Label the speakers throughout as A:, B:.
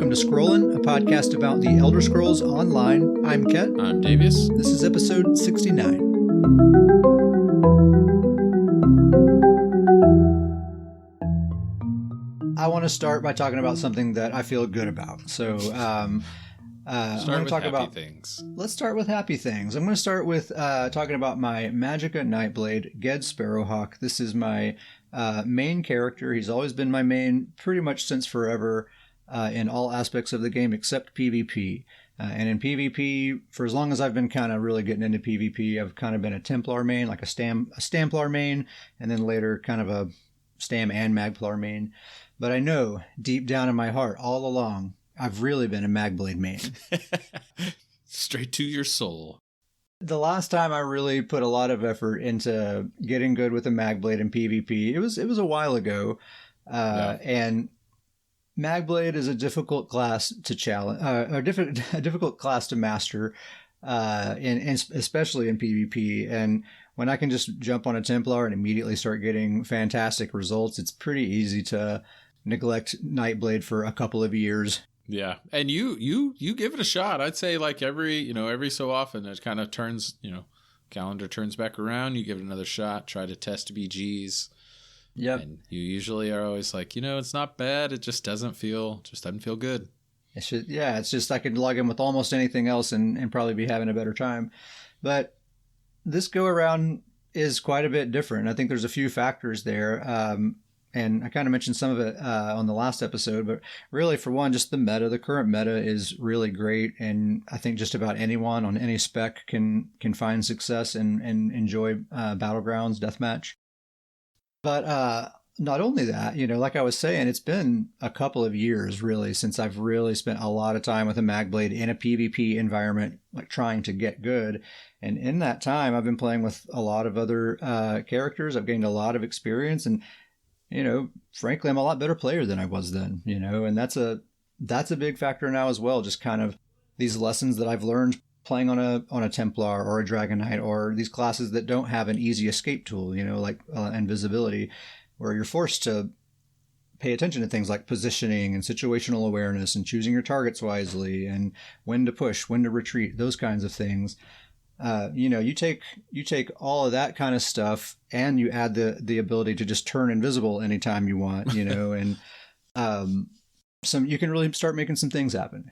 A: Welcome to Scrollin', a podcast about the Elder Scrolls Online. I'm Ket.
B: I'm Davius.
A: This is episode 69. I want to start by talking about something that I feel good about. So,
B: Start with happy things.
A: Let's start with happy things. I'm going to start with talking about my Magic and Nightblade, Ged Sparrowhawk. This is my main character. He's always been my main pretty much since forever in all aspects of the game except PvP. And in PvP, for as long as I've been kind of really getting into PvP, I've kind of been a Templar main, like a Stamplar main, and then later kind of a Stam and Magplar main. But I know deep down in my heart all along, I've really been a MagBlade main.
B: Straight to your soul.
A: The last time I really put a lot of effort into getting good with a MagBlade in PvP, it was a while ago. And MagBlade is a difficult class to challenge, a difficult class to master, especially in PvP. And when I can just jump on a Templar and immediately start getting fantastic results, it's pretty easy to neglect Nightblade for a couple of years.
B: Yeah, and you give it a shot. I'd say like every so often it kind of turns, calendar turns back around. You give it another shot. Try to test BGs.
A: Yep.
B: And you usually are always like, it's not bad. It just doesn't feel good.
A: It's just I could log in with almost anything else and probably be having a better time. But this go around is quite a bit different. I think there's a few factors there. And I kind of mentioned some of it on the last episode, but really for one, just the meta, the current meta is really great. And I think just about anyone on any spec can find success and enjoy Battlegrounds, Deathmatch. But not only that, like I was saying, it's been a couple of years really since I've really spent a lot of time with a MagBlade in a PvP environment, like trying to get good. And in that time, I've been playing with a lot of other characters. I've gained a lot of experience and frankly, I'm a lot better player than I was then, and that's a big factor now as well. Just kind of these lessons that I've learned playing on a Templar or a Dragon Knight or these classes that don't have an easy escape tool, like invisibility, where you're forced to pay attention to things like positioning and situational awareness and choosing your targets wisely and when to push, when to retreat, those kinds of things. You take all of that kind of stuff and you add the ability to just turn invisible anytime you want, and you can really start making some things happen.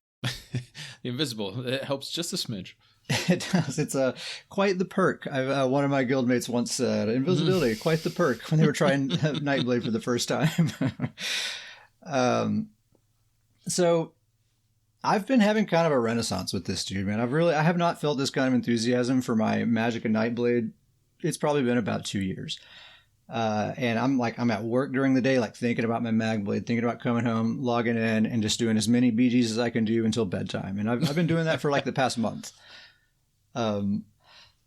B: The invisible, it helps just a smidge.
A: It does. It's quite the perk. One of my guildmates once said, invisibility, quite the perk, when they were trying Nightblade for the first time. So I've been having kind of a renaissance with this dude, man. I have not felt this kind of enthusiasm for my Magic and Nightblade. It's probably been about 2 years. And I'm at work during the day, like thinking about my MagBlade, thinking about coming home, logging in and just doing as many BGs as I can do until bedtime. And I've been doing that for like the past month.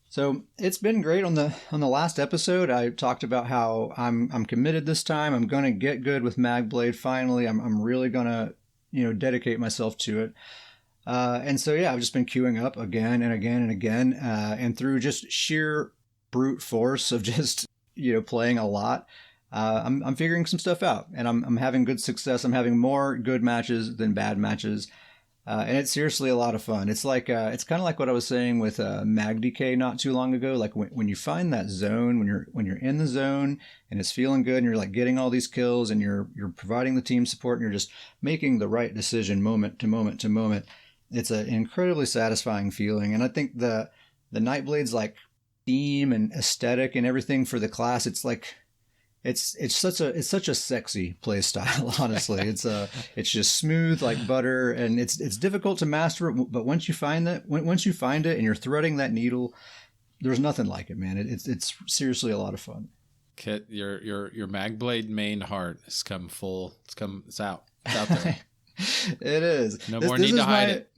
A: So it's been great. On the last episode, I talked about how I'm committed this time. I'm going to get good with MagBlade. Finally, I'm really going to, dedicate myself to it. And so, yeah, I've just been queuing up again and again and again. And through just sheer brute force of just, playing a lot, I'm figuring some stuff out and I'm having good success. I'm having more good matches than bad matches. And it's seriously a lot of fun. It's like, it's kind of like what I was saying with Mag DK not too long ago. Like when you find that zone, when you're in the zone and it's feeling good and you're like getting all these kills and you're providing the team support and you're just making the right decision moment to moment to moment. It's an incredibly satisfying feeling. And I think the Nightblade's like theme and aesthetic and everything for the class, it's like, it's such a sexy play style, honestly. It's just smooth like butter and it's difficult to master it, but once you find it and you're threading that needle, there's nothing like it, man. It's seriously a lot of fun.
B: Kit, your MagBlade main heart has come full. It's out there.
A: It is.
B: No more need to hide it.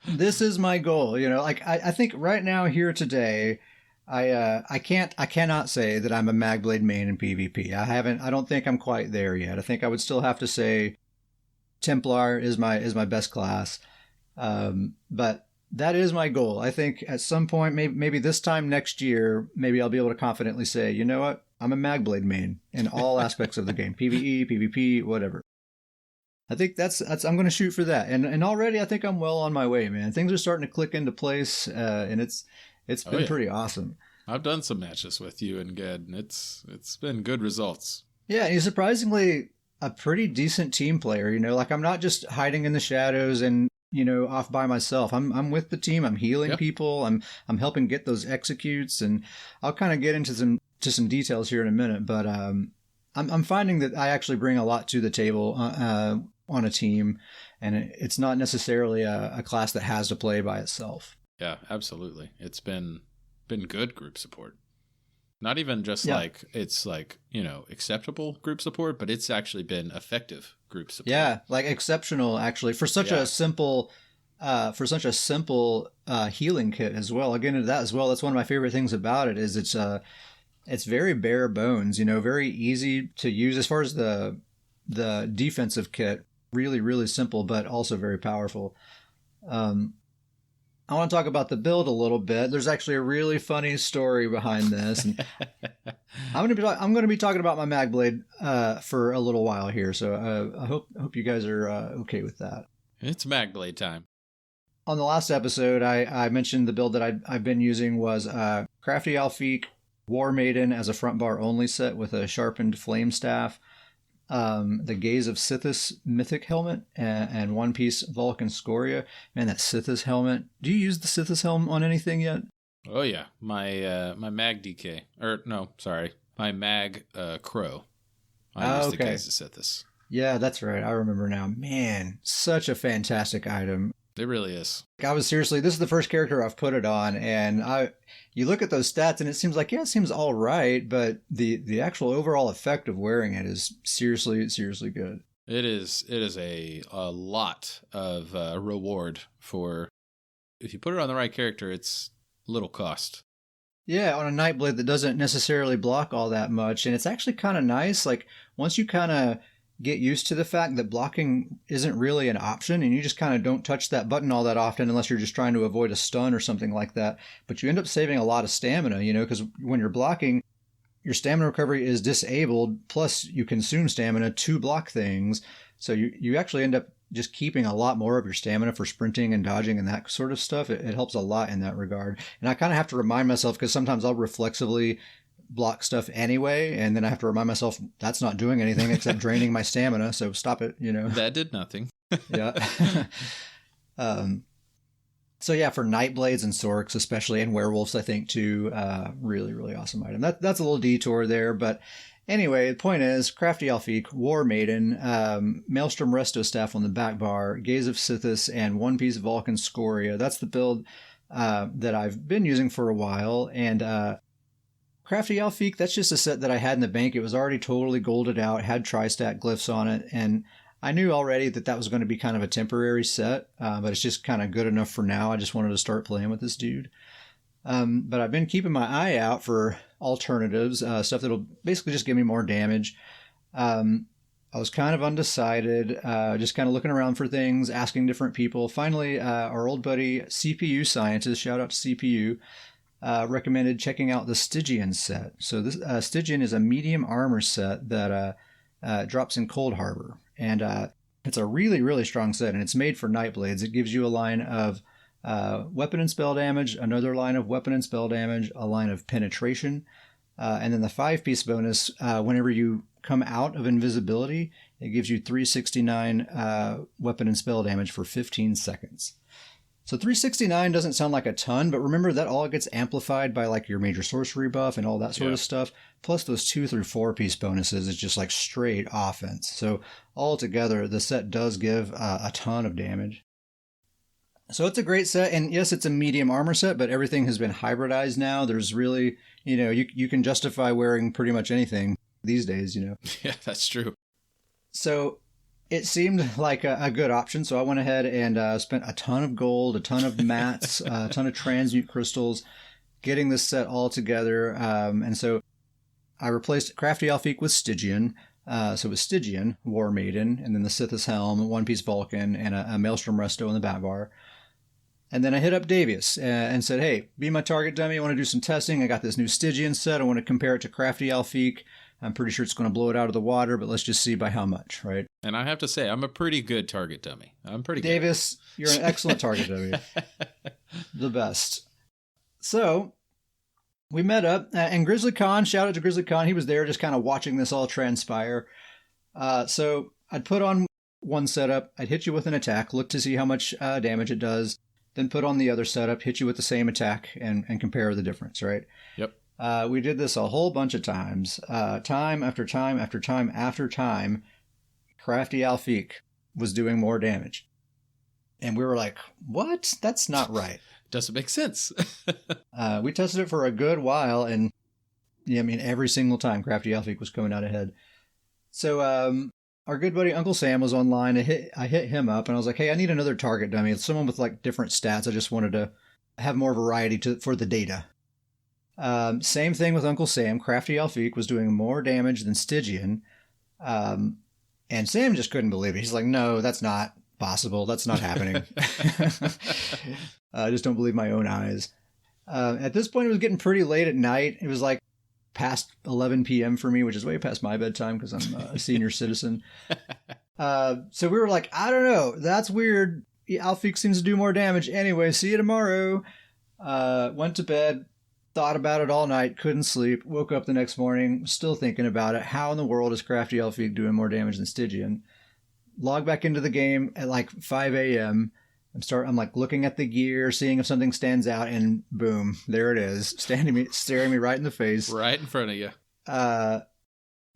A: This is my goal, I think right now here today, I cannot say that I'm a MagBlade main in PvP. I don't think I'm quite there yet. I think I would still have to say Templar is my best class. But that is my goal. I think at some point, maybe this time next year, maybe I'll be able to confidently say, you know what? I'm a MagBlade main in all aspects of the game. PvE, PvP, whatever. I think that's I'm going to shoot for that. And already I think I'm well on my way, man. Things are starting to click into place, and it's
B: Oh
A: been
B: yeah,
A: pretty awesome.
B: I've done some matches with you and Ged, and it's been good results.
A: Yeah, he's surprisingly a pretty decent team player. Like I'm not just hiding in the shadows and off by myself. I'm with the team. I'm healing
B: Yep.
A: people. I'm helping get those executes, and I'll kind of get into some details here in a minute. But I'm finding that I actually bring a lot to the table on a team, and it's not necessarily a class that has to play by itself.
B: Yeah, absolutely. It's been good group support. Not even just
A: Yeah.
B: like it's like, acceptable group support, but it's actually been effective group support.
A: Yeah, like exceptional actually for such
B: Yeah.
A: a simple healing kit as well. I'll get into that as well. That's one of my favorite things about it is it's very bare bones, very easy to use as far as the defensive kit. Really, really simple, but also very powerful. I want to talk about the build a little bit. There's actually a really funny story behind this, and I'm going to be talking about my MagBlade for a little while here. So I hope you guys are okay with that.
B: It's MagBlade time.
A: On the last episode, I mentioned the build that I've been using was Crafty Alfiq War Maiden as a front bar only set with a sharpened flame staff, the Gaze of Sithis mythic helmet, and one piece Vulcan Scoria. Man, that Sithis helmet. Do you use the Sithis helm on anything yet?
B: Oh yeah, my Mag DK, or no, sorry, my Mag Crow. I use the Gaze of Sithis.
A: Yeah, that's right. I remember now. Man, such a fantastic item.
B: It really is.
A: I was seriously, this is the first character I've put it on, and you look at those stats and it seems like, yeah, it seems all right, but the actual overall effect of wearing it is seriously, seriously good.
B: It is a lot of reward for, if you put it on the right character, it's little cost.
A: Yeah, on a Nightblade that doesn't necessarily block all that much, and it's actually kind of nice. Like, once you kind of get used to the fact that blocking isn't really an option and you just kind of don't touch that button all that often unless you're just trying to avoid a stun or something like that. But you end up saving a lot of stamina, because when you're blocking, your stamina recovery is disabled, plus you consume stamina to block things. So you actually end up just keeping a lot more of your stamina for sprinting and dodging and that sort of stuff. It helps a lot in that regard. And I kind of have to remind myself, because sometimes I'll reflexively block stuff anyway, and then I have to remind myself that's not doing anything except draining my stamina, so stop it.
B: That did nothing.
A: Yeah. So yeah, for Nightblades and Sorks especially, and Werewolves I think too, really, really awesome item. That's a little detour there, but anyway, the point is Crafty Alfiq, War Maiden, Maelstrom Resto Staff on the back bar, Gaze of Sithis, and one piece Vulcan Scoria. That's the build that I've been using for a while, and Crafty Alfiq, that's just a set that I had in the bank. It was already totally golded out, had tri-stat glyphs on it, and I knew already that was going to be kind of a temporary set, but it's just kind of good enough for now. I just wanted to start playing with this dude. But I've been keeping my eye out for alternatives, stuff that'll basically just give me more damage. I was kind of undecided, just kind of looking around for things, asking different people. Finally, our old buddy CPU Scientist, shout out to CPU, recommended checking out the Stygian set. So this Stygian is a medium armor set that drops in Cold Harbor, and it's a really, really strong set, and it's made for Nightblades. It gives you a line of weapon and spell damage, another line of weapon and spell damage, a line of penetration, and then the 5-piece bonus, whenever you come out of invisibility, it gives you 369 weapon and spell damage for 15 seconds. So 369 doesn't sound like a ton, but remember that all gets amplified by like your major sorcery buff and all that sort of stuff. Plus those 2 through 4 piece bonuses is just like straight offense. So altogether, the set does give a ton of damage. So it's a great set, and yes, it's a medium armor set, but everything has been hybridized now. There's really, you can justify wearing pretty much anything these days,
B: Yeah, that's true.
A: So it seemed like a good option, so I went ahead and spent a ton of gold, a ton of mats, a ton of transmute crystals, getting this set all together. And so I replaced Crafty Alfiq with Stygian. So it was Stygian, War Maiden, and then the Sithis Helm, one piece Vulcan, and a Maelstrom Resto in the back bar. And then I hit up Davius and said, hey, be my target dummy. I want to do some testing. I got this new Stygian set. I want to compare it to Crafty Alfiq. I'm pretty sure it's going to blow it out of the water, but let's just see by how much, right?
B: And I have to say, I'm a pretty good target dummy. I'm pretty good.
A: Davis, you're an excellent target dummy. The best. So we met up, and Grizzly Khan, shout out to Grizzly Khan, he was there just kind of watching this all transpire. So I'd put on one setup, I'd hit you with an attack, look to see how much damage it does, then put on the other setup, hit you with the same attack, and compare the difference, right?
B: Yep.
A: We did this a whole bunch of times. Time after time after time after time, Crafty Alfiq was doing more damage. And we were like, what? That's not right.
B: Doesn't make sense.
A: We tested it for a good while, and yeah, I mean, every single time Crafty Alfiq was coming out ahead. So our good buddy Uncle Sam was online. I hit him up, and I was like, hey, I need another target dummy. It's someone with like different stats. I just wanted to have more variety for the data. Same thing with Uncle Sam. Crafty Alfiq was doing more damage than Stygian. And Sam just couldn't believe it. He's like, no, that's not possible. That's not happening. I just don't believe my own eyes. At this point, it was getting pretty late at night. It was like past 11 p.m. for me, which is way past my bedtime because I'm a senior citizen. So we were like, I don't know. That's weird. Alfiq seems to do more damage. Anyway, see you tomorrow. Went to bed. Thought about it all night, couldn't sleep, woke up the next morning, still thinking about it. How in the world is Crafty Alfiq doing more damage than Stygian? Log back into the game at like 5 a.m. I'm like looking at the gear, seeing if something stands out, and boom, there it is, staring me right in the face.
B: Right in front of you.
A: I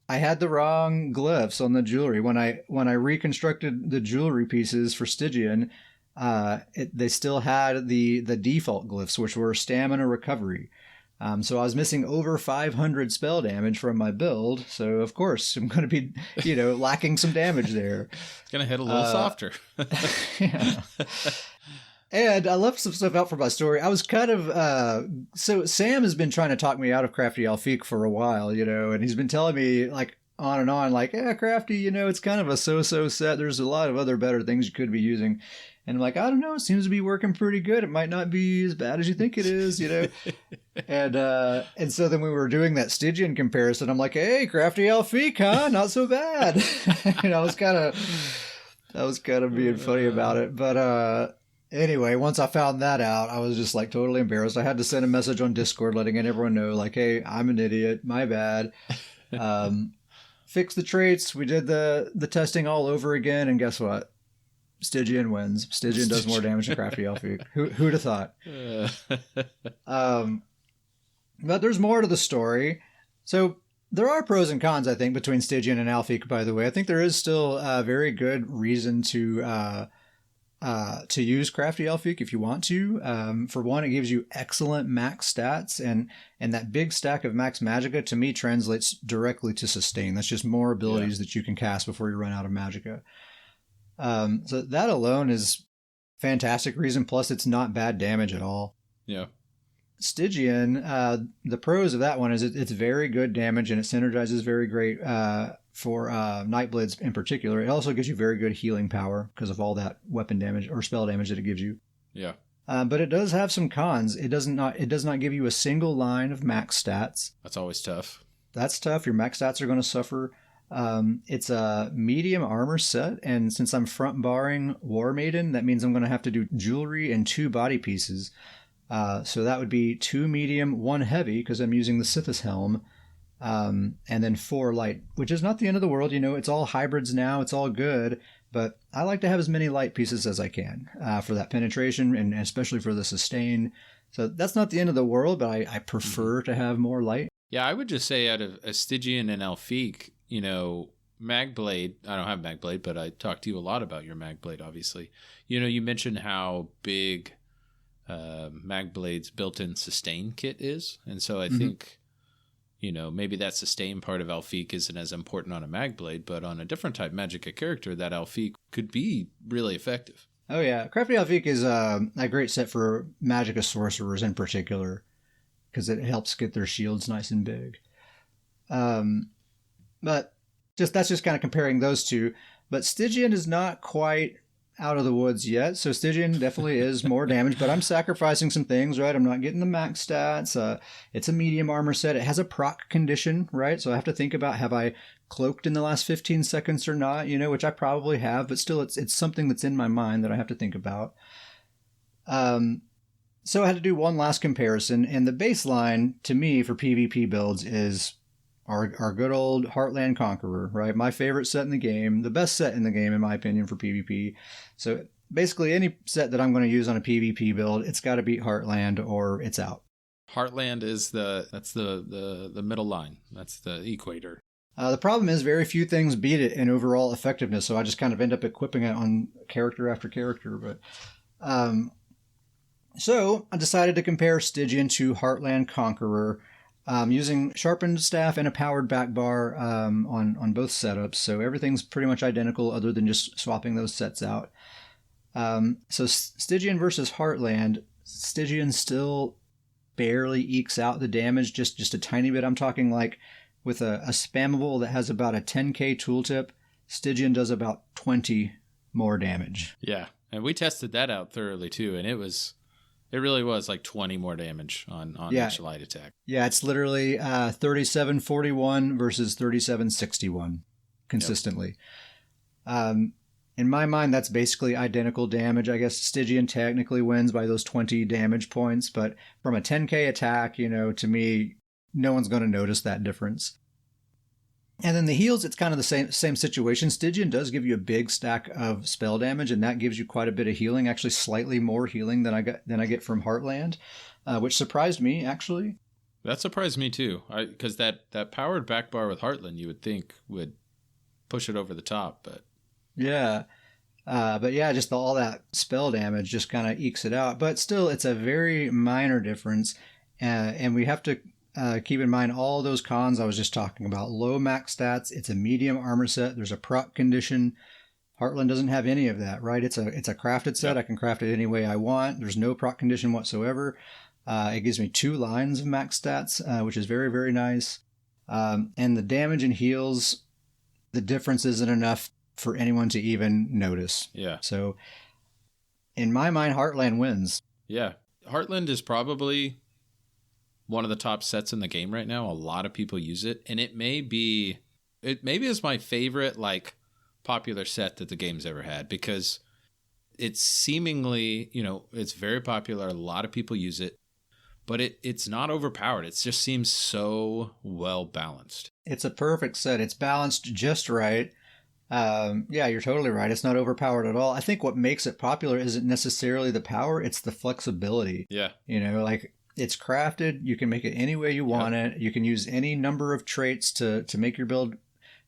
A: had the wrong glyphs on the jewelry. When I reconstructed the jewelry pieces for Stygian, they still had the default glyphs, which were stamina recovery. So I was missing over 500 spell damage from my build. So of course I'm going to be, lacking some damage there.
B: It's going to hit a little softer.
A: Yeah. And I left some stuff out for my story. I was kind of, so Sam has been trying to talk me out of Crafty Alfiq for a while, and he's been telling me like on and on, like, yeah, Crafty, it's kind of a so-so set. There's a lot of other better things you could be using. And I'm like, I don't know, it seems to be working pretty good. It might not be as bad as you think it is, And so then we were doing that Stygian comparison. I'm like, hey, Crafty Alfiq, huh? Not so bad. I was kind of being funny about it. But anyway, once I found that out, I was just like totally embarrassed. I had to send a message on Discord letting everyone know, like, hey, I'm an idiot. My bad. Fix the traits. We did the testing all over again. And guess what? Stygian wins. Stygian does more damage than Crafty Alfiq. Who'd have thought? But there's more to the story. So there are pros and cons, I think, between Stygian and Alfiq, by the way. I think there is still a very good reason to use Crafty Alfiq if you want to. For one, it gives you excellent max stats, and that big stack of max magicka, to me, translates directly to sustain. That's just more abilities that you can cast before you run out of magicka. So that alone is fantastic reason. Plus, it's not bad damage at all.
B: Yeah.
A: Stygian, the pros of that one is it's very good damage and it synergizes very great for Nightblades in particular. It also gives you very good healing power because of all that weapon damage or spell damage that it gives you.
B: Yeah.
A: But it does have some cons. It does not give you a single line of max stats.
B: That's always tough.
A: That's tough. Your max stats are going to suffer. It's a medium armor set, and since I'm front barring War Maiden, that means I'm going to have to do jewelry and 2 body pieces. So that would be 2 medium, 1 heavy, because I'm using the Sithis helm, and then 4 light, which is not the end of the world. It's all hybrids now. It's all good, but I like to have as many light pieces as I can for that penetration and especially for the sustain. So that's not the end of the world, but I prefer to have more light.
B: Yeah, I would just say out of Stygian and Alfiq, MagBlade, I don't have MagBlade, but I talked to you a lot about your MagBlade, obviously. You mentioned how big MagBlade's built-in sustain kit is. And so I think, maybe that sustain part of Alfiq isn't as important on a MagBlade, but on a different type Magicka character, that Alfiq could be really effective.
A: Oh, yeah. Crafty Alfiq is a great set for Magicka sorcerers in particular, because it helps get their shields nice and big. But that's just kind of comparing those two. But Stygian is not quite out of the woods yet. So Stygian definitely is more damage, but I'm sacrificing some things, right? I'm not getting the max stats. It's a medium armor set. It has a proc condition, right? So I have to think about, have I cloaked in the last 15 seconds or not, which I probably have, but still it's something that's in my mind that I have to think about. So I had to do one last comparison, and the baseline to me for PvP builds is our good old Heartland Conqueror, right? My favorite set in the game, the best set in the game, in my opinion, for PvP. So basically any set that I'm going to use on a PvP build, it's got to beat Heartland or it's out.
B: Heartland is the middle line. That's the equator.
A: The problem is very few things beat it in overall effectiveness, so I just kind of end up equipping it on character after character. But so I decided to compare Stygian to Heartland Conqueror, using sharpened staff and a powered back bar on both setups. So everything's pretty much identical other than just swapping those sets out. So Stygian versus Heartland, Stygian still barely ekes out the damage, just a tiny bit. I'm talking like with a spammable that has about a 10k tooltip, Stygian does about 20 more damage.
B: Yeah, and we tested that out thoroughly too, and it really was like 20 more damage on each light attack. Yeah,
A: it's literally 3741 versus 3761 consistently. Yep. In my mind, that's basically identical damage. I guess Stygian technically wins by those 20 damage points, but from a 10k attack, to me, no one's going to notice that difference. And then the heals, it's kind of the same situation. Stygian does give you a big stack of spell damage, and that gives you quite a bit of healing, actually slightly more healing than I get from Heartland, which surprised me, actually.
B: That surprised me too, because that powered back bar with Heartland, you would think would push it over the top, but...
A: Yeah. Just all that spell damage just kind of ekes it out. But still, it's a very minor difference, and we have to keep in mind all those cons I was just talking about. Low max stats, it's a medium armor set, there's a proc condition. Heartland doesn't have any of that, right? It's a crafted set. Yep. I can craft it any way I want. There's no proc condition whatsoever. It gives me 2 lines of max stats, which is very, very nice. And the damage and heals, the difference isn't enough for anyone to even notice.
B: Yeah.
A: So in my mind, Heartland wins.
B: Yeah. Heartland is probably one of the top sets in the game right now. A lot of people use it, and it maybe is my favorite popular set that the game's ever had, because it's seemingly, it's very popular. A lot of people use it, but it's not overpowered. It just seems so well balanced.
A: It's a perfect set. It's balanced just right. Yeah, you're totally right. It's not overpowered at all. I think what makes it popular isn't necessarily the power, it's the flexibility.
B: Yeah.
A: It's crafted. You can make it any way you want it. You can use any number of traits to make your build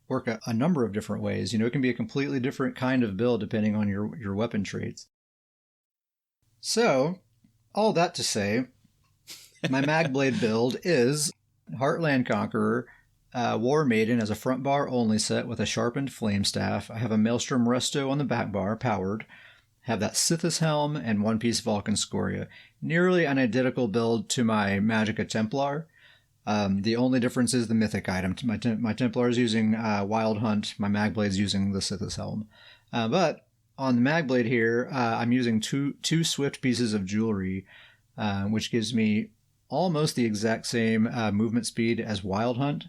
A: work a number of different ways. It can be a completely different kind of build depending on your weapon traits. So, all that to say, my MagBlade build is Heartland Conqueror, War Maiden as a front bar only set with a sharpened flame staff. I have a Maelstrom Resto on the back bar, powered. Have that Sithis Helm and one piece Vulcan Scoria. Nearly an identical build to my Magicka Templar. The only difference is the mythic item. My Templar is using Wild Hunt. My MagBlade is using the Sithis Helm. But on the MagBlade here, I'm using two swift pieces of jewelry, which gives me almost the exact same movement speed as Wild Hunt.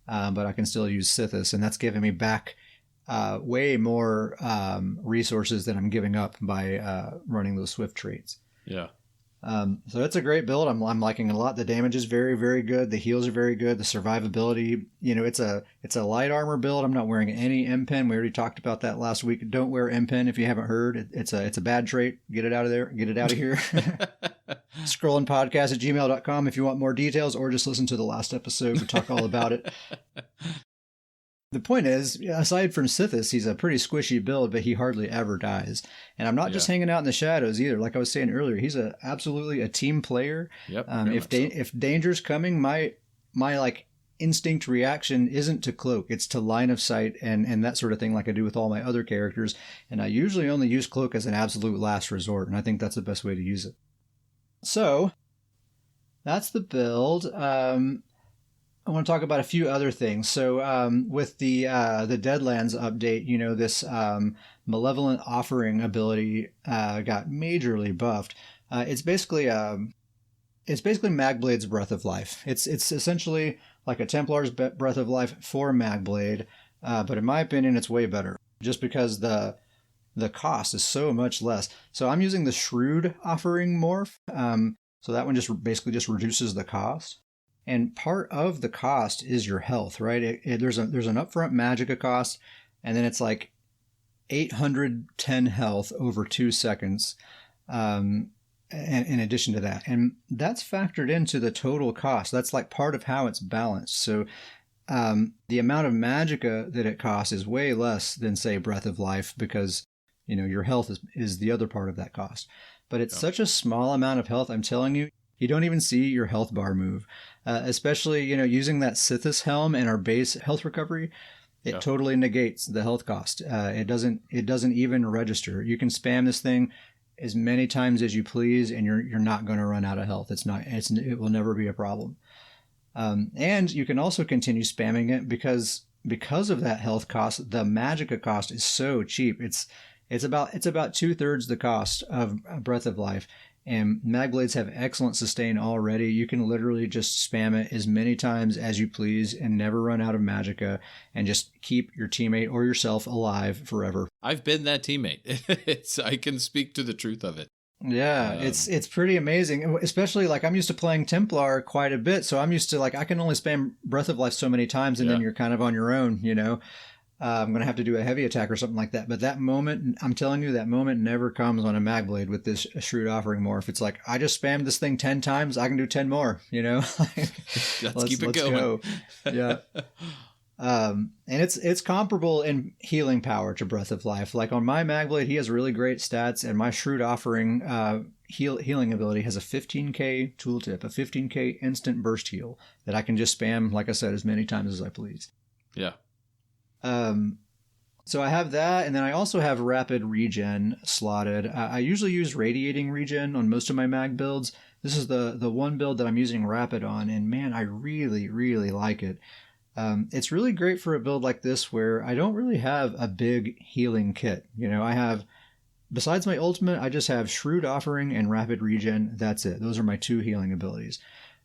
A: But I can still use Sithis, and that's giving me back way more resources than I'm giving up by running those swift traits.
B: Yeah.
A: So it's a great build. I'm liking it a lot. The damage is very, very good. The heals are very good. The survivability, it's a light armor build. I'm not wearing any M-Pen. We already talked about that last week. Don't wear M-Pen if you haven't heard. It's a bad trait. Get it out of there. Get it out of here. Scrollingpodcast@gmail.com if you want more details, or just listen to the last episode. We talk all about it. The point is, aside from Sithis, he's a pretty squishy build, but he hardly ever dies. And I'm not just hanging out in the shadows either. Like I was saying earlier, he's absolutely a team player.
B: Yep.
A: If danger's coming, my instinct reaction isn't to cloak, it's to line of sight and that sort of thing, like I do with all my other characters. And I usually only use cloak as an absolute last resort, and I think that's the best way to use it. So that's the build. I want to talk about a few other things. So with the Deadlands update, this Malevolent Offering ability got majorly buffed. It's basically Magblade's Breath of Life. It's essentially like a Templar's Breath of Life for Magblade, but in my opinion, it's way better. Just because the cost is so much less. So I'm using the Shrewd Offering morph. So that one just basically just reduces the cost. And part of the cost is your health, right? There's an upfront magicka cost, and then it's like 810 health over 2 seconds. In addition to that, and that's factored into the total cost. That's like part of how it's balanced. So the amount of magicka that it costs is way less than, say, Breath of Life, because your health is the other part of that cost. But it's such a small amount of health. I'm telling you, you don't even see your health bar move. Especially using that Sithis helm and our base health recovery. It totally negates the health cost. It doesn't even register. You can spam this thing as many times as you please, and you're not going to run out of health. It will never be a problem. And you can also continue spamming it because of that health cost. The magicka cost is so cheap. It's about 2/3 the cost of Breath of Life. And Magblades have excellent sustain already. You can literally just spam it as many times as you please and never run out of magicka, and just keep your teammate or yourself alive forever.
B: I've been that teammate. I can speak to the truth of it.
A: Yeah, it's pretty amazing. Especially like I'm used to playing Templar quite a bit, so I'm used to like I can only spam Breath of Life so many times, and then you're kind of on your own, I'm going to have to do a heavy attack or something like that. But that moment, I'm telling you, that moment never comes on a Magblade with this Shrewd Offering morph. It's like, I just spammed this thing 10 times. I can do 10 more,
B: Let's keep it going.
A: Go. Yeah. And it's comparable in healing power to Breath of Life. Like on my Magblade, he has really great stats, and my Shrewd Offering healing ability has a 15k tooltip, a 15k instant burst heal that I can just spam, like I said, as many times as I please.
B: Yeah.
A: So I have that, and then I also have rapid regen slotted. I usually use radiating regen on most of my mag builds. This is the one build that I'm using rapid on, and man, I really, really like it. It's really great for a build like this where I don't really have a big healing kit. I have, besides my ultimate, I just have Shrewd Offering and rapid regen. That's it. Those are my 2 healing abilities.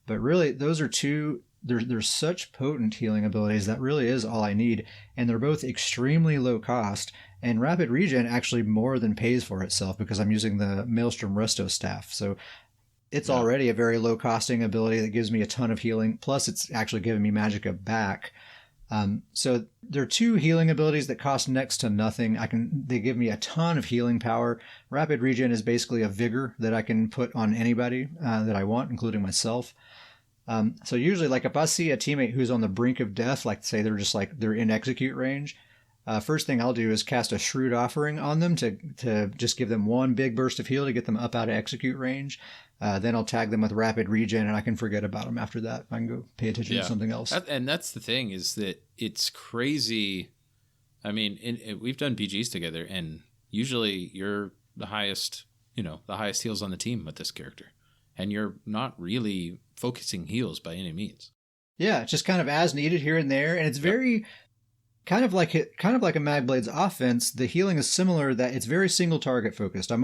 A: But really, those are two. They're such potent healing abilities that really is all I need, and they're both extremely low cost, and rapid regen actually more than pays for itself because I'm using the Maelstrom Resto staff. So it's already a very low costing ability that gives me a ton of healing, plus it's actually giving me magicka back. So there are 2 healing abilities that cost next to nothing. They give me a ton of healing power. Rapid regen is basically a vigor that I can put on anybody that I want, including myself. So usually, like if I see a teammate who's on the brink of death, like say they're in execute range, first thing I'll do is cast a Shrewd Offering on them to just give them one big burst of heal to get them up out of execute range. Then I'll tag them with rapid regen, and I can forget about them after that. I can go pay attention to something else.
B: And that's the thing, is that it's crazy. I mean, we've done BGs together, and usually you're the highest heals on the team with this character, and you're not really focusing heals by any means.
A: Yeah, just kind of as needed here and there, and it's very kind of like a Magblade's offense. The healing is similar, that it's very single target focused. I'm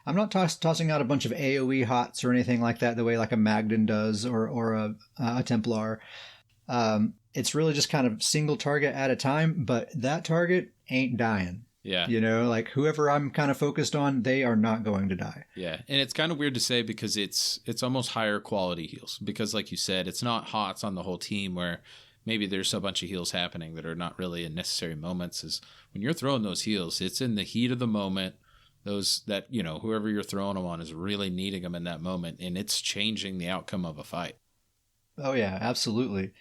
A: not tossing out a bunch of AoE hots or anything like that the way like a Magden does or a Templar. It's really just kind of single target at a time, but that target ain't dying.
B: Yeah.
A: Like whoever I'm kind of focused on, they are not going to die.
B: Yeah. And it's kind of weird to say because it's almost higher quality heals, because like you said, it's not hots on the whole team where maybe there's a bunch of heals happening that are not really in necessary moments. Is when you're throwing those heals, it's in the heat of the moment. Those that, whoever you're throwing them on is really needing them in that moment, and it's changing the outcome of a fight.
A: Oh yeah, absolutely.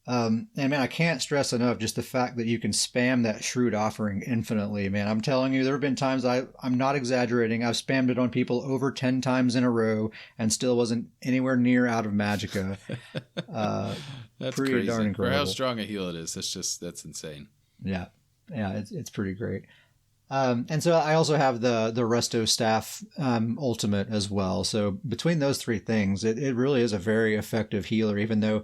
A: And man, I can't stress enough just the fact that you can spam that Shrewd Offering infinitely, man. I'm telling you, there have been times I'm not exaggerating. I've spammed it on people over 10 times in a row and still wasn't anywhere near out of magicka.
B: That's
A: pretty
B: crazy.
A: darn incredible.
B: For how strong a heal it is, that's insane.
A: Yeah, it's pretty great. And so I also have the Resto staff ultimate as well. So between those 3 things, it really is a very effective healer, even though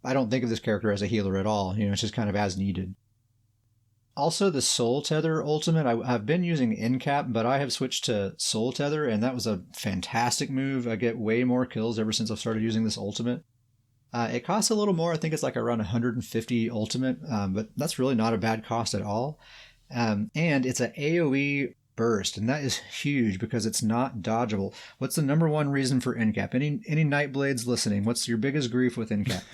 A: I don't think of this character as a healer at all. It's just kind of as needed. Also, the Soul Tether ultimate, I've been using Incap, but I have switched to Soul Tether, and that was a fantastic move. I get way more kills ever since I've started using this ultimate. It costs a little more. I think it's like around 150 ultimate, but that's really not a bad cost at all. And it's an AoE burst, and that is huge because it's not dodgeable. What's the number one reason for Incap? Any Nightblades listening, what's your biggest grief with Incap?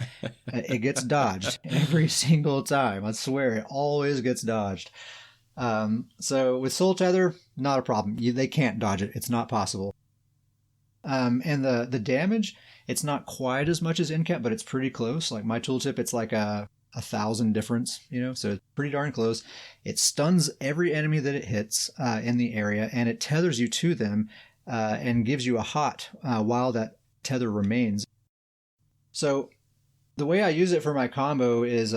A: It gets dodged every single time. I swear, it always gets dodged. So with Soul Tether, not a problem. They can't dodge it. It's not possible. And the damage, it's not quite as much as Incap, but it's pretty close. Like my tooltip, it's like a 1,000 difference, so it's pretty darn close. It stuns every enemy that it hits in the area, and it tethers you to them and gives you a hot while that tether remains. So the way I use it for my combo is,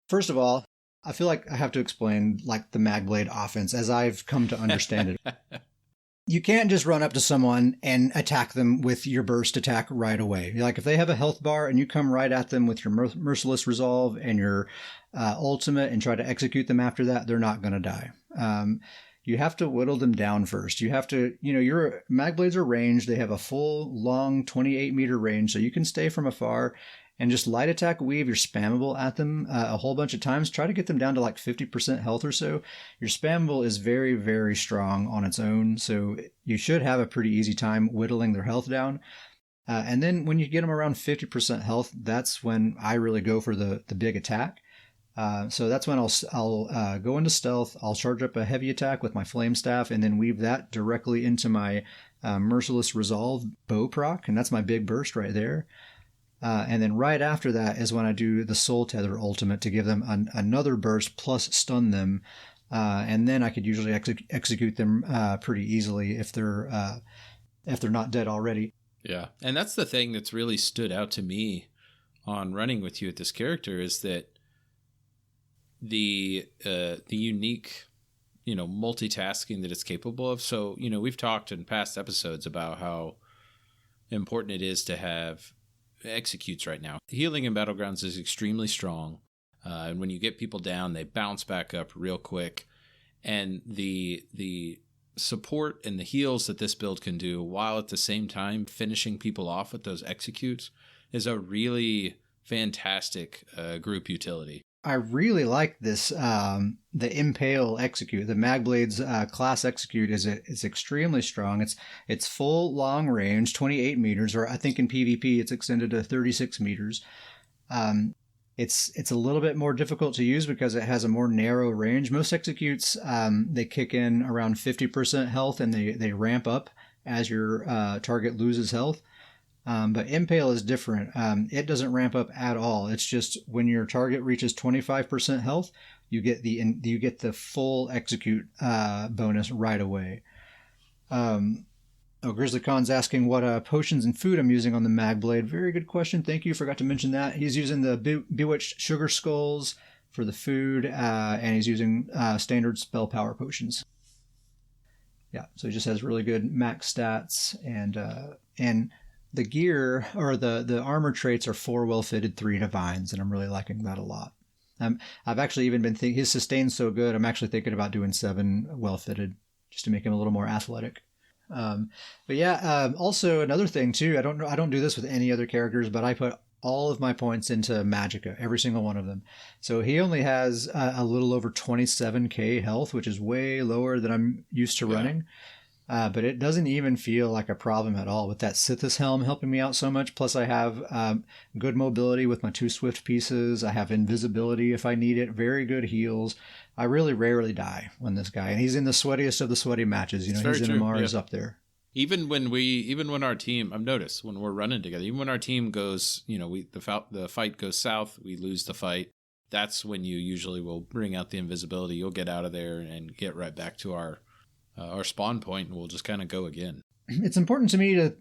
A: first of all, I feel like I have to explain like the MagBlade offense as I've come to understand it. You can't just run up to someone and attack them with your burst attack right away. Like if they have a health bar and you come right at them with your Merciless Resolve and your ultimate and try to execute them after that, they're not going to die. You have to whittle them down first. You have to, your MagBlades are ranged. They have a full, long 28-meter range, so you can stay from afar and just light attack weave your spammable at them a whole bunch of times. Try to get them down to like 50% health or so. Your spammable is very, very strong on its own, so you should have a pretty easy time whittling their health down. And then when you get them around 50% health, that's when I really go for the big attack. So that's when I'll go into stealth. I'll charge up a heavy attack with my flame staff and then weave that directly into my Merciless Resolve bow proc, and that's my big burst right there. And then right after that is when I do the Soul Tether ultimate to give them another burst plus stun them. And then I could usually execute them pretty easily if they're not dead already.
B: Yeah. And that's the thing that's really stood out to me on running with you at this character is that the unique, multitasking that it's capable of. So, we've talked in past episodes about how important it is to have executes right now. Healing in Battlegrounds is extremely strong. And when you get people down, they bounce back up real quick. And the support and the heals that this build can do, while at the same time finishing people off with those executes, is a really fantastic group utility.
A: I really like this, the Impale Execute. The MagBlade's class Execute is extremely strong. It's full long range, 28 meters, or I think in PvP it's extended to 36 meters. It's a little bit more difficult to use because it has a more narrow range. Most Executes, they kick in around 50% health and they ramp up as your target loses health. But Impale is different. It doesn't ramp up at all. It's just when your target reaches 25% health, you get the full execute bonus right away. Grizzly Khan's asking what potions and food I'm using on the MagBlade. Very good question. Thank you. Forgot to mention that. He's using the Bewitched Sugar Skulls for the food, and he's using standard spell power potions. Yeah, so he just has really good max stats and the gear or the armor traits are 4 well-fitted, 3 divines, and I'm really liking that a lot. I've actually even been thinking his sustain's so good, I'm actually thinking about doing 7 well-fitted just to make him a little more athletic. But yeah, also another thing too, I don't do this with any other characters, but I put all of my points into Magicka, every single one of them. So he only has a little over 27k health, which is way lower than I'm used to running. But it doesn't even feel like a problem at all with that Sithis Helm helping me out so much. Plus I have good mobility with my 2 swift pieces. I have invisibility if I need it. Very good heals. I really rarely die when this guy, and he's in the sweatiest of the sweaty matches. He's in Mars up there.
B: Even when our team, I've noticed when we're running together, even when our team goes, the fight goes south, we lose the fight. That's when you usually will bring out the invisibility. You'll get out of there and get right back to our spawn point, and we'll just kind of go again.
A: It's important to me to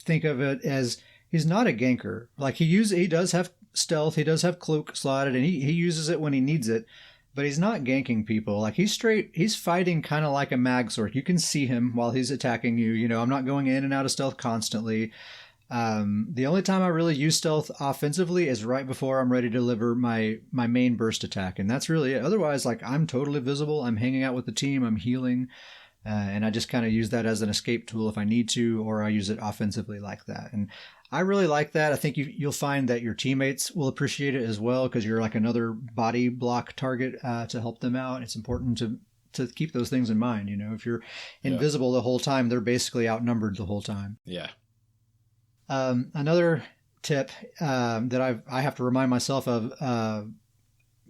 A: think of it as he's not a ganker. He does have stealth, he does have cloak slotted, and he uses it when he needs it, but he's not ganking people. He's fighting kind of like a mag sword. You can see him while he's attacking you. I'm not going in and out of stealth constantly. The only time I really use stealth offensively is right before I'm ready to deliver my main burst attack, and that's really it. Otherwise, like, I'm totally visible. I'm hanging out with the team. I'm healing, and I just kind of use that as an escape tool if I need to, or I use it offensively like that. And I really like that. I think you'll find that your teammates will appreciate it as well because you're like another body block target to help them out. It's important to keep those things in mind. You know, if you're invisible the whole time, they're basically outnumbered the whole time.
B: Yeah.
A: Another tip that I have to remind myself of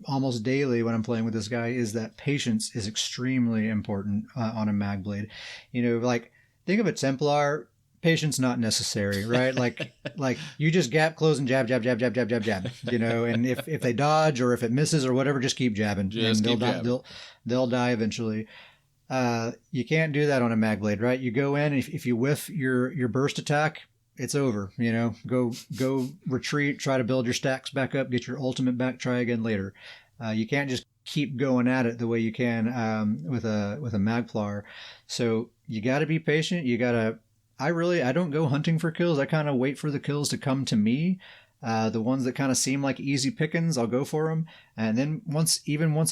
A: almost daily when I'm playing with this guy is that patience is extremely important on a MagBlade. You know, like, think of a Templar. Patience not necessary, right? Like you just gap close and jab, you know, and if they dodge or if it misses or whatever, just keep jabbing, they'll die eventually. You can't do that on a MagBlade, right? You go in, if you whiff your burst attack, it's over. You know, go retreat, try to build your stacks back up, get your ultimate back, try again later. You can't just keep going at it the way you can with a Magplar. So you got to be patient. You got to. I don't go hunting for kills. I kind of wait for the kills to come to me. The ones that kind of seem like easy pickings, I'll go for them. And then once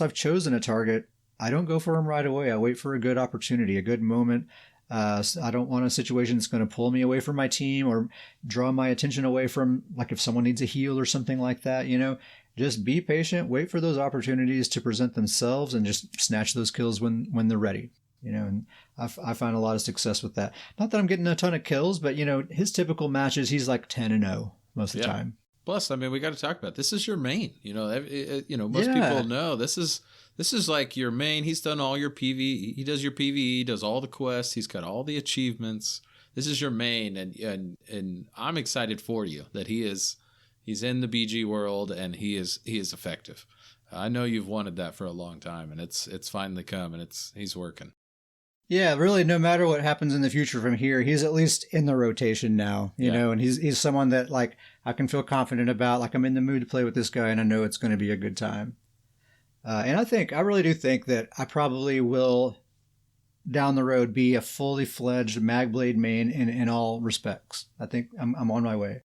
A: I've chosen a target, I don't go for them right away. I wait for a good opportunity, a good moment. I don't want a situation that's going to pull me away from my team or draw my attention away from, like, if someone needs a heal or something like that, you know. Just be patient, wait for those opportunities to present themselves, and just snatch those kills when they're ready. You know, and I find a lot of success with that. Not that I'm getting a ton of kills, but, you know, his typical matches, he's like 10-0 most of the time.
B: Plus, I mean, we got to talk about this is your main. You know, most people know this is like your main. He's done all your PvE. He does your PvE. He does all the quests. He's got all the achievements. This is your main, and I'm excited for you that he's in the BG world and he is effective. I know you've wanted that for a long time, and it's finally come, and he's working.
A: Yeah, really, no matter what happens in the future from here, he's at least in the rotation now, you know, and he's someone that, like, I can feel confident about. Like, I'm in the mood to play with this guy, and I know it's going to be a good time. And I really do think that I probably will, down the road, be a fully fledged MagBlade main in all respects. I think I'm on my way.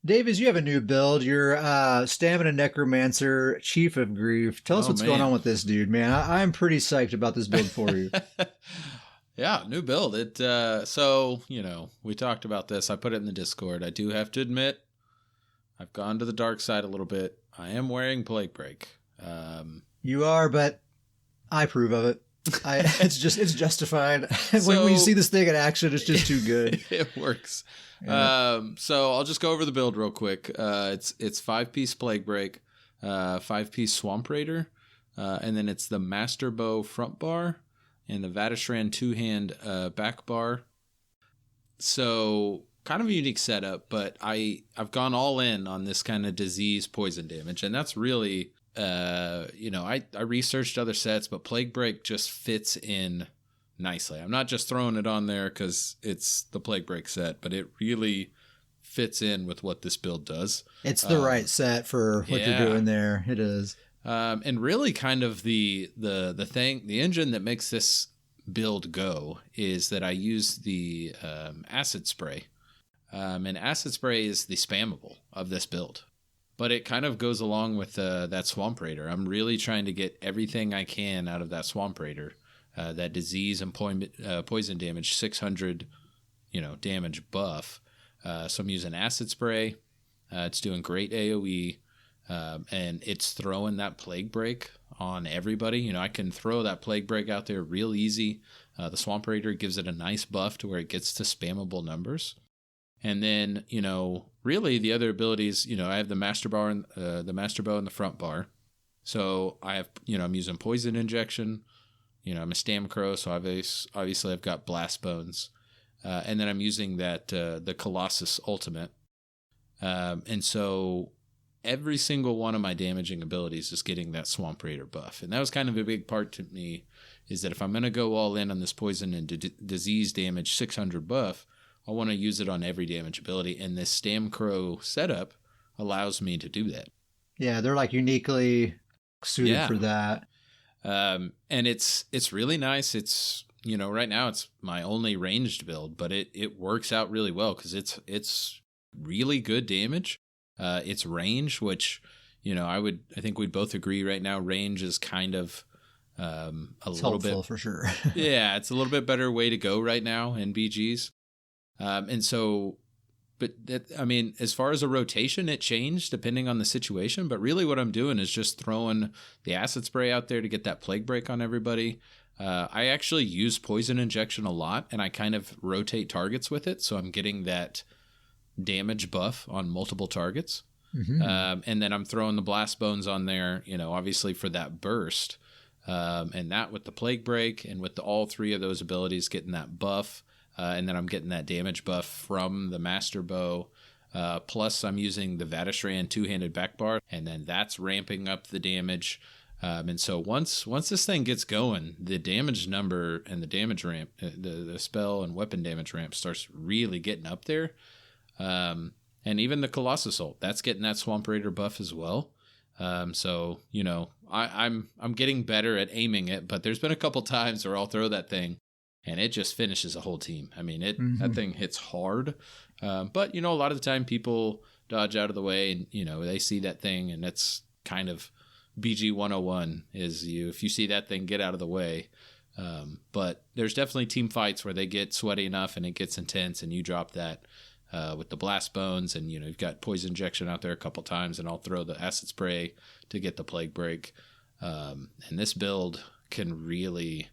A: Davies, you have a new build. You're Stamina Necromancer, Chief of Grief. Tell us what's going on with this dude, man. I'm pretty psyched about this build for you.
B: Yeah, new build. So, you know, we talked about this. I put it in the Discord. I do have to admit, I've gone to the dark side a little bit. I am wearing Plague Break.
A: You are, but I approve of it. It's justified. When you see this thing in action, it's just too good.
B: It works.
A: Yeah.
B: So I'll just go over the build real quick. It's 5-piece Plague Break, 5-piece Swamp Raider, and then it's the Master Bow front bar and the Vatishran 2-hand back bar. So kind of a unique setup, but I've gone all in on this kind of disease poison damage, and that's really I researched other sets, but Plague Break just fits in nicely. I'm not just throwing it on there because it's the Plague Break set, but it really fits in with what this build does.
A: It's the right set for what you're doing there. It is.
B: And really kind of the engine that makes this build go is that I use the acid spray. And acid spray is the spammable of this build. But it kind of goes along with that Swamp Raider. I'm really trying to get everything I can out of that Swamp Raider. That disease and poison damage, 600, damage buff. So I'm using acid spray. It's doing great AoE. And it's throwing that Plague Break on everybody. I can throw that Plague Break out there real easy. The Swamp Raider gives it a nice buff to where it gets to spammable numbers. And then, really the other abilities, I have the Master Bow and the front bar. So I have, I'm using Poison Injection. I'm a StamCro, so obviously I've got Blast Bones. And then I'm using that the Colossus Ultimate. And so every single one of my damaging abilities is getting that Swamp Raider buff. And that was kind of a big part to me, is that if I'm going to go all in on this poison and disease damage 600 buff, I want to use it on every damage ability. And this StamCro setup allows me to do that.
A: Yeah, they're like uniquely suited for that.
B: And it's really nice. It's, right now it's my only ranged build, but it works out really well because it's really good damage. It's range, which I think we'd both agree right now. Range is kind of a
A: It's
B: little
A: helpful
B: bit
A: for sure.
B: yeah, it's a little bit better way to go right now in BGs. And so, but as far as a rotation, it changed depending on the situation. But really, what I'm doing is just throwing the acid spray out there to get that plague break on everybody. I actually use poison injection a lot, and I kind of rotate targets with it, so I'm getting that damage buff on multiple targets.
A: Mm-hmm.
B: And then I'm throwing the blast bones on there, obviously for that burst. And that with the plague break and with all three of those abilities getting that buff. And then I'm getting that damage buff from the Master Bow. Plus, I'm using the Vatishran two-handed backbar, and then that's ramping up the damage. And so once this thing gets going, the damage number and the damage ramp, the spell and weapon damage ramp starts really getting up there. And even the Colossus Assault, that's getting that Swamp Raider buff as well. So I'm getting better at aiming it, but there's been a couple times where I'll throw that thing and it just finishes a whole team. I mean, that thing hits hard. But a lot of the time people dodge out of the way and, they see that thing, and that's kind of BG 101 is if you see that thing, get out of the way. But there's definitely team fights where they get sweaty enough and it gets intense and you drop that with the blast bones, and you've got poison injection out there a couple times, and I'll throw the acid spray to get the plague break. And this build can really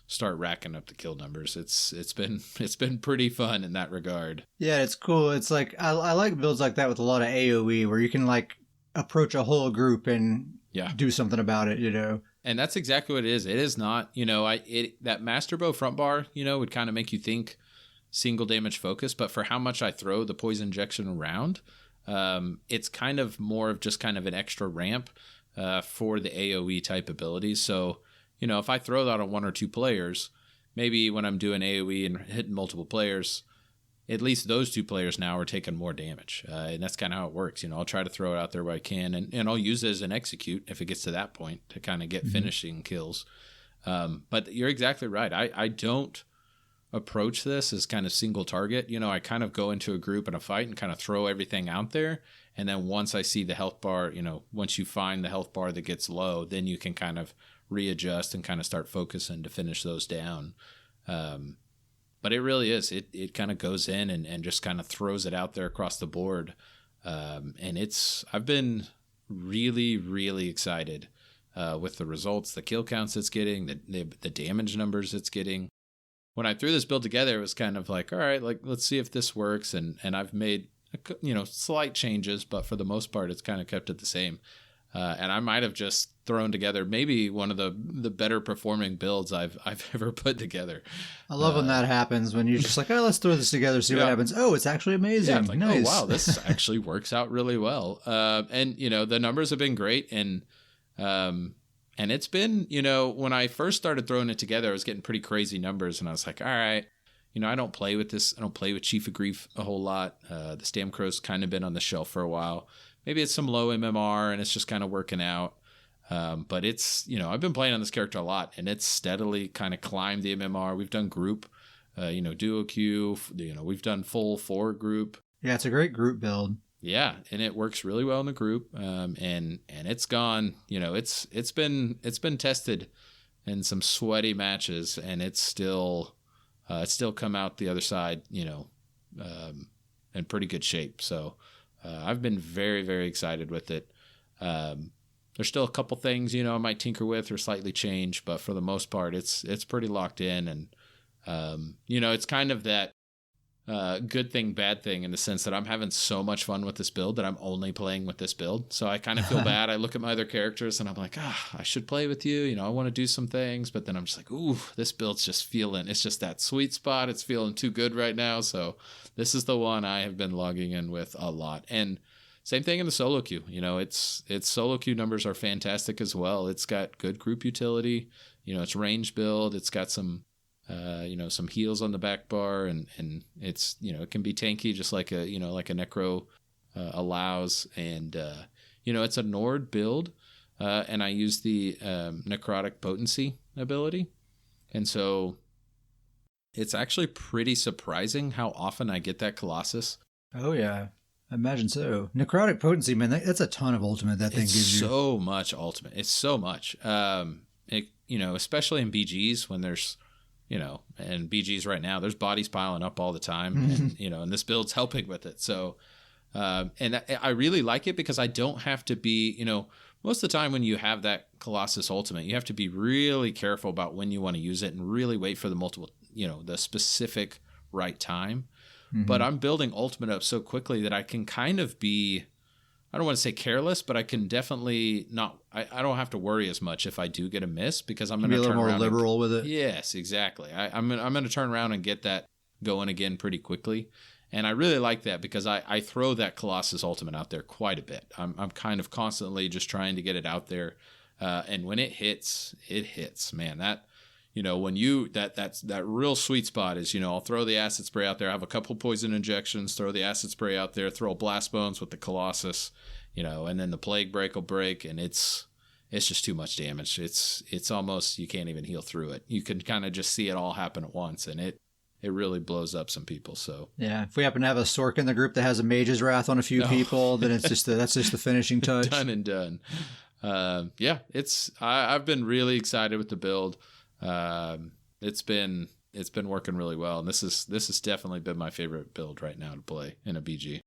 B: start racking up the kill numbers. It's been pretty fun in that regard.
A: Yeah, it's cool. It's like I like builds like that with a lot of AoE where you can like approach a whole group and do something about it.
B: And that's exactly what it is. It is not, that Master Bow front bar, would kind of make you think single damage focus, but for how much I throw the poison injection around, it's kind of more of just kind of an extra ramp for the AoE type abilities. So, if I throw that on one or two players, maybe when I'm doing AoE and hitting multiple players, at least those two players now are taking more damage. And that's kind of how it works. I'll try to throw it out there where I can, and I'll use it as an execute if it gets to that point to kind of get finishing kills. But you're exactly right. I don't approach this as kind of single target. I kind of go into a group in a fight and kind of throw everything out there. And then once I see the health bar, once you find the health bar that gets low, then you can kind of readjust and kind of start focusing to finish those down. But it really is. It kind of goes in and just kind of throws it out there across the board. And I've been really, really excited with the results, the kill counts it's getting, the damage numbers it's getting. When I threw this build together, it was kind of like, all right, like let's see if this works. And I've made slight changes, but for the most part, it's kind of kept it the same. And I might have just thrown together maybe one of the better performing builds I've ever put together.
A: I love when that happens, when you're just like, oh, let's throw this together, see what happens. Oh, it's actually amazing.
B: Yeah, it's like,
A: nice.
B: Oh, wow, this actually works out really well. And the numbers have been great. And it's been, when I first started throwing it together, I was getting pretty crazy numbers, and I was like, all right, I don't play with this. I don't play with Chief of Grief a whole lot. The StamCro's kind of been on the shelf for a while. Maybe it's some low MMR and it's just kind of working out. But it's, I've been playing on this character a lot, and it's steadily kind of climbed the MMR. We've done group, duo queue, we've done full 4 group.
A: Yeah, it's a great group build.
B: Yeah, and it works really well in the group. And it's gone, it's been tested in some sweaty matches, and it's still come out the other side, in pretty good shape. So I've been very, very excited with it. There's still a couple things, I might tinker with or slightly change, but for the most part, it's pretty locked in. And, it's kind of that good thing, bad thing, in the sense that I'm having so much fun with this build that I'm only playing with this build. So I kind of feel bad. I look at my other characters and I'm like, I should play with you. I want to do some things, but then I'm just like, ooh, this build's just it's just that sweet spot. It's feeling too good right now. So this is the one I have been logging in with a lot. And same thing in the solo queue. Its solo queue numbers are fantastic as well. It's got good group utility. It's range build. It's got some some heals on the back bar, and it's, it can be tanky just like a Necro allows. And, it's a Nord build, and I use the necrotic potency ability. And so, It's actually pretty surprising how often I get that Colossus.
A: Oh, yeah. I imagine so. Necrotic potency, man, that's a ton of ultimate that thing gives you.
B: So much ultimate. It's so much. Especially in BGs when there's, and BGs right now, there's bodies piling up all the time. And, and this build's helping with it. So, and I really like it because I don't have to be, most of the time when you have that Colossus ultimate, you have to be really careful about when you want to use it and really wait for the specific right time. Mm-hmm. But I'm building ultimate up so quickly that I can kind of be, I don't want to say careless, but I can definitely not, I don't have to worry as much if I do get a miss because I'm going to
A: be a little more liberal with it.
B: Yes, exactly. I'm going to turn around and get that going again pretty quickly. And I really like that because I throw that Colossus ultimate out there quite a bit. I'm kind of constantly just trying to get it out there. And when it hits, man. That, when that real sweet spot is, I'll throw the acid spray out there. I have a couple poison injections, throw the acid spray out there, throw blast bones with the Colossus, and then the plague break will break. And it's just too much damage. It's almost, you can't even heal through it. You can kind of just see it all happen at once. And it really blows up some people. So
A: yeah, if we happen to have a Sork in the group that has a Mage's Wrath on a few people, then it's just that's just the finishing touch.
B: Done and done. I've been really excited with the build. It's been working really well, and this has definitely been my favorite build right now to play in a BG.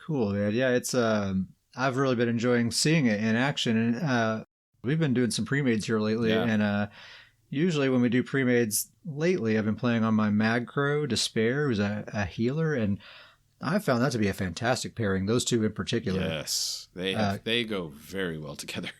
A: Cool, man. Yeah, it's I've really been enjoying seeing it in action, and we've been doing some pre-mades here lately, and usually when we do pre-mades lately, I've been playing on my MagCro Despair, who's a healer, and I found that to be a fantastic pairing. Those two in particular.
B: Yes, they go very well together.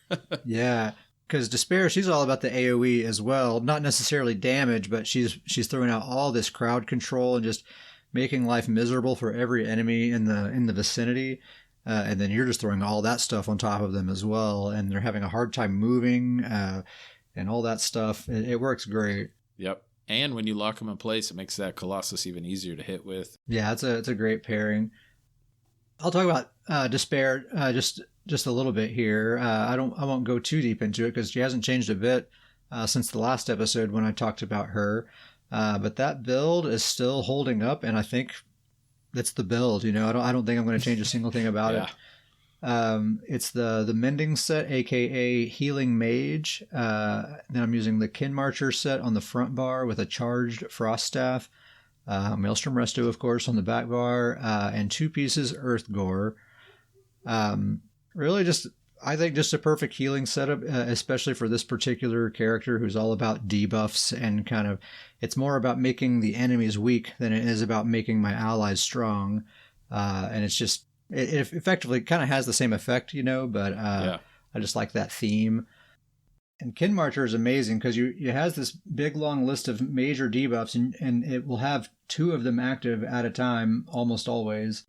A: Yeah. Because Despair, she's all about the AoE as well. Not necessarily damage, but she's throwing out all this crowd control and just making life miserable for every enemy in the vicinity. And then you're just throwing all that stuff on top of them as well. And they're having a hard time moving and all that stuff. It works great.
B: Yep. And when you lock them in place, it makes that Colossus even easier to hit with.
A: Yeah, it's a great pairing. I'll talk about Despair just a little bit here. I won't go too deep into it because she hasn't changed a bit since the last episode when I talked about her. But that build is still holding up, and I think that's the build. I don't think I'm going to change a single thing about it. It's the Mending set, aka Healing Mage. Then I'm using the Kin Marcher set on the front bar with a charged Frost Staff. Maelstrom Resto, of course, on the back bar, and 2 pieces Earth Gore. Really I think just a perfect healing setup, especially for this particular character who's all about debuffs and kind of, it's more about making the enemies weak than it is about making my allies strong. And it's just, it effectively kind of has the same effect, but I just like that theme. And Kin Marcher is amazing because it has this big long list of major debuffs and it will have 2 of them active at a time almost always.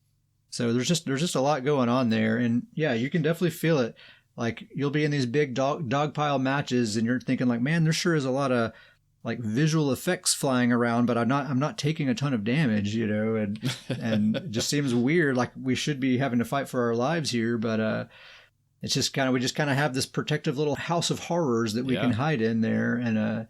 A: So there's just a lot going on there, and yeah, you can definitely feel it. Like you'll be in these big dog pile matches, and you're thinking like, man, there sure is a lot of like visual effects flying around, but I'm not taking a ton of damage, and it just seems weird. Like we should be having to fight for our lives here, but it's just we just have this protective little house of horrors that we can hide in there, and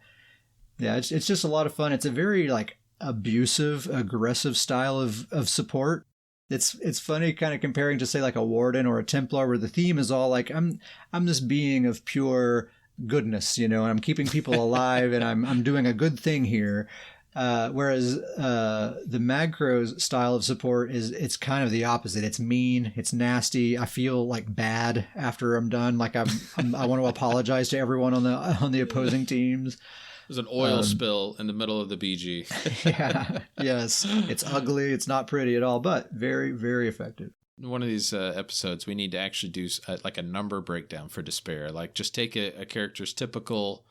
A: it's just a lot of fun. It's a very like abusive, aggressive style of support. It's funny kind of comparing to say like a Warden or a Templar where the theme is all like I'm this being of pure goodness, and I'm keeping people alive and I'm doing a good thing here. Whereas the MagCro's style of support it's kind of the opposite. It's mean, it's nasty. I feel like bad after I'm done. Like I want to apologize to everyone on the opposing teams.
B: There's an oil spill in the middle of the BG.
A: Yeah. Yes. It's ugly. It's not pretty at all, but very, very effective.
B: In one of these episodes, we need to actually do like a number breakdown for Despair. Like just take a character's typical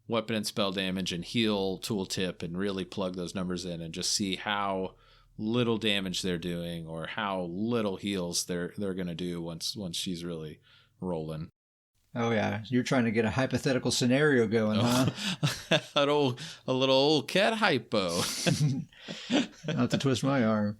B: weapon and spell damage and heal tooltip and really plug those numbers in and just see how little damage they're doing or how little heals they're going to do once she's really rolling.
A: Oh yeah, you're trying to get a hypothetical scenario going, huh?
B: A little old cat hypo.
A: Not to twist my arm.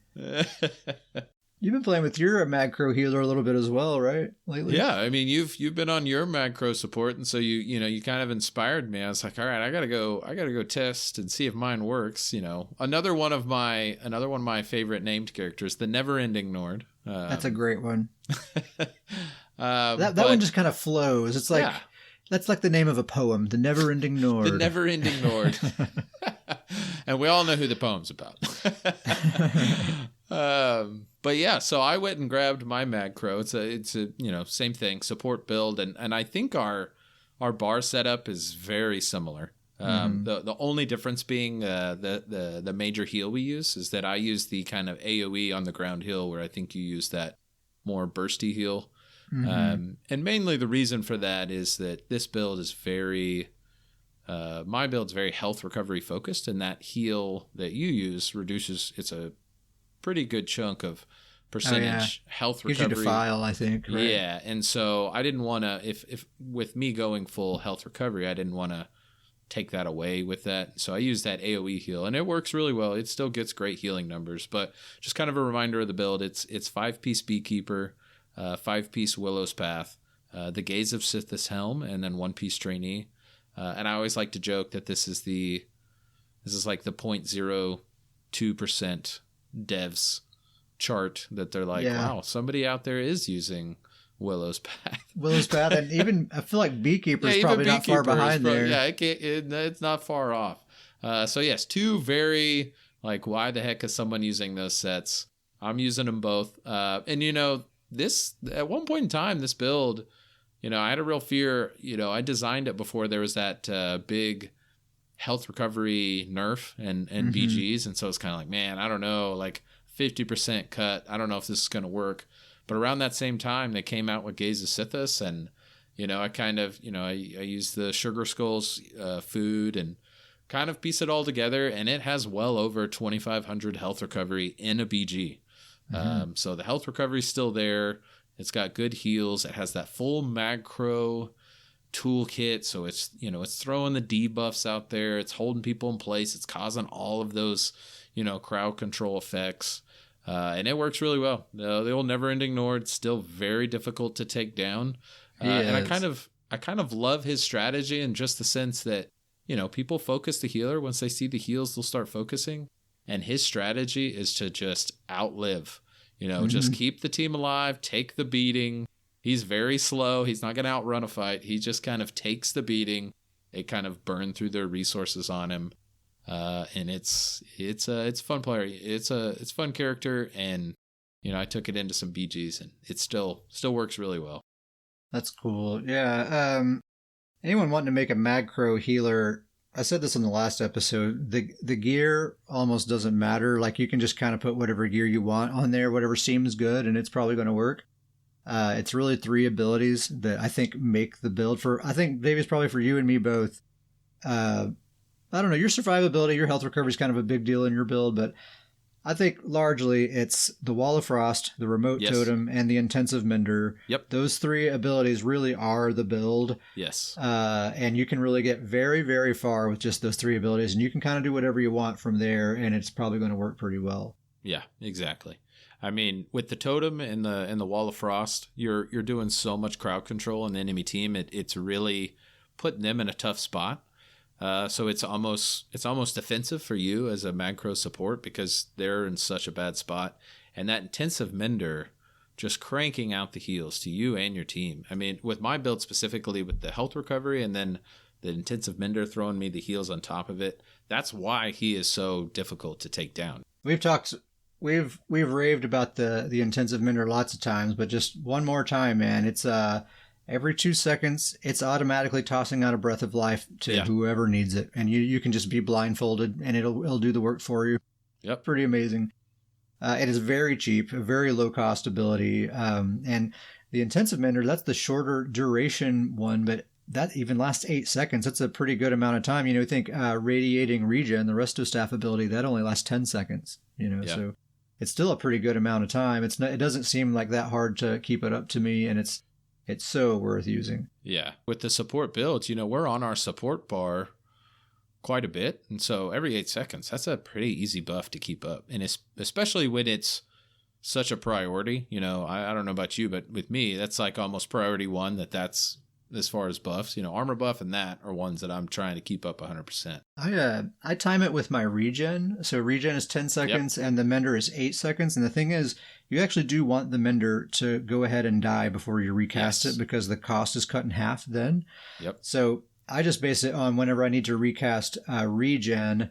A: You've been playing with your MagCro healer a little bit as well, right? Lately.
B: Yeah, I mean you've been on your MagCro support, and so you kind of inspired me. I was like, all right, I gotta go test and see if mine works. Another one of my favorite named characters, the Never Ending Nord.
A: That's a great one. That
B: but,
A: one just kind of flows. It's like that's like the name of a poem, the Never Ending Nord.
B: The Never Ending Nord. And we all know who the poem's about. But yeah, so I went and grabbed my MagCro. It's a same thing, support build, and I think our bar setup is very similar. The only difference being the major heal we use is that I use the kind of AoE on the ground heal, where I think you use that more bursty heal. And mainly the reason for that is that this build is my build's very health recovery focused, and that heal that you use it's a pretty good chunk of percentage health recovery.
A: Gives you defile, I think. Right?
B: Yeah, and so I didn't want to, if with me going full health recovery, I didn't want to take that away with that. So I use that AoE heal, and it works really well. It still gets great healing numbers, but just kind of a reminder of the build. It's 5-piece Beekeeper, 5-piece Willow's Path, the Gaze of Sithis Helm, and then 1-piece Trainee. And I always like to joke that this is like the 0.02% devs chart, that they're like, wow, somebody out there is using Willow's Path.
A: Willow's Path, and even I feel like Beekeeper is probably not far behind there.
B: Yeah, it's not far off. So yes, two very, like, why the heck is someone using those sets? I'm using them both. And this, at one point in time, this build, I had a real fear. I designed it before there was that big health recovery nerf and BGs. And so it's kind of like, man, I don't know, like 50% cut. I don't know if this is going to work. But around that same time, they came out with Gaze of Sithis. And, I kind of, I used the Sugar Skulls food and kind of piece it all together. And it has well over 2,500 health recovery in a BG. So the health recovery is still there. It's got good heals. It has that full MagCro toolkit. So it's, it's throwing the debuffs out there. It's holding people in place. It's causing all of those, crowd control effects. And it works really well. The old Never Ending Nord, still very difficult to take down. And I kind of love his strategy, in just the sense that, people focus the healer. Once they see the heals, they'll start focusing. And his strategy is to just outlive. Just keep the team alive, take the beating. He's very slow. He's not going to outrun a fight. He just kind of takes the beating. They kind of burn through their resources on him. And it's a fun player. It's fun character. And, I took it into some BGs, and it still works really well.
A: That's cool. Yeah. Anyone wanting to make a MagCro healer, I said this in the last episode, the gear almost doesn't matter. Like, you can just kind of put whatever gear you want on there, whatever seems good, and it's probably going to work. It's really 3 abilities that I think make the build I think, Dave, it's probably for you and me both. I don't know, your survivability, your health recovery is kind of a big deal in your build, but I think largely it's the Wall of Frost, the Remote Totem, and the Intensive Mender.
B: Yep.
A: Those 3 abilities really are the build.
B: Yes.
A: And you can really get very, very far with just those 3 abilities, and you can kind of do whatever you want from there, and it's probably going to work pretty well.
B: Yeah, exactly. I mean, with the Totem and the Wall of Frost, you're doing so much crowd control in the enemy team. It's really putting them in a tough spot. So it's almost defensive for you as a MagCro support, because they're in such a bad spot. And that Intensive Mender just cranking out the heals to you and your team. I mean, with my build specifically, with the health recovery and then the Intensive Mender throwing me the heals on top of it, that's why he is so difficult to take down.
A: We've raved about the Intensive Mender lots of times, but just one more time, man. It's every 2 seconds, it's automatically tossing out a breath of life to whoever needs it. And you can just be blindfolded, and it'll do the work for you.
B: Yep.
A: Pretty amazing. It is very cheap, a very low cost ability. And the Intensive Mender, that's the shorter duration one, but that even lasts 8 seconds. That's a pretty good amount of time. I think Radiating Regen, the Resto Staff ability, that only lasts 10 seconds. So it's still a pretty good amount of time. It doesn't seem like that hard to keep it up to me, and it's so worth using.
B: Yeah. With the support builds, we're on our support bar quite a bit. And so every 8 seconds, that's a pretty easy buff to keep up. And especially when it's such a priority. I don't know about you, but with me, that's like almost priority one. That's as far as buffs. Armor buff and that are ones that I'm trying to keep up 100%.
A: I time it with my regen. So regen is 10 seconds and the mender is 8 seconds. And the thing is, you actually do want the mender to go ahead and die before you recast it, because the cost is cut in half then.
B: Yep.
A: So I just base it on whenever I need to recast regen,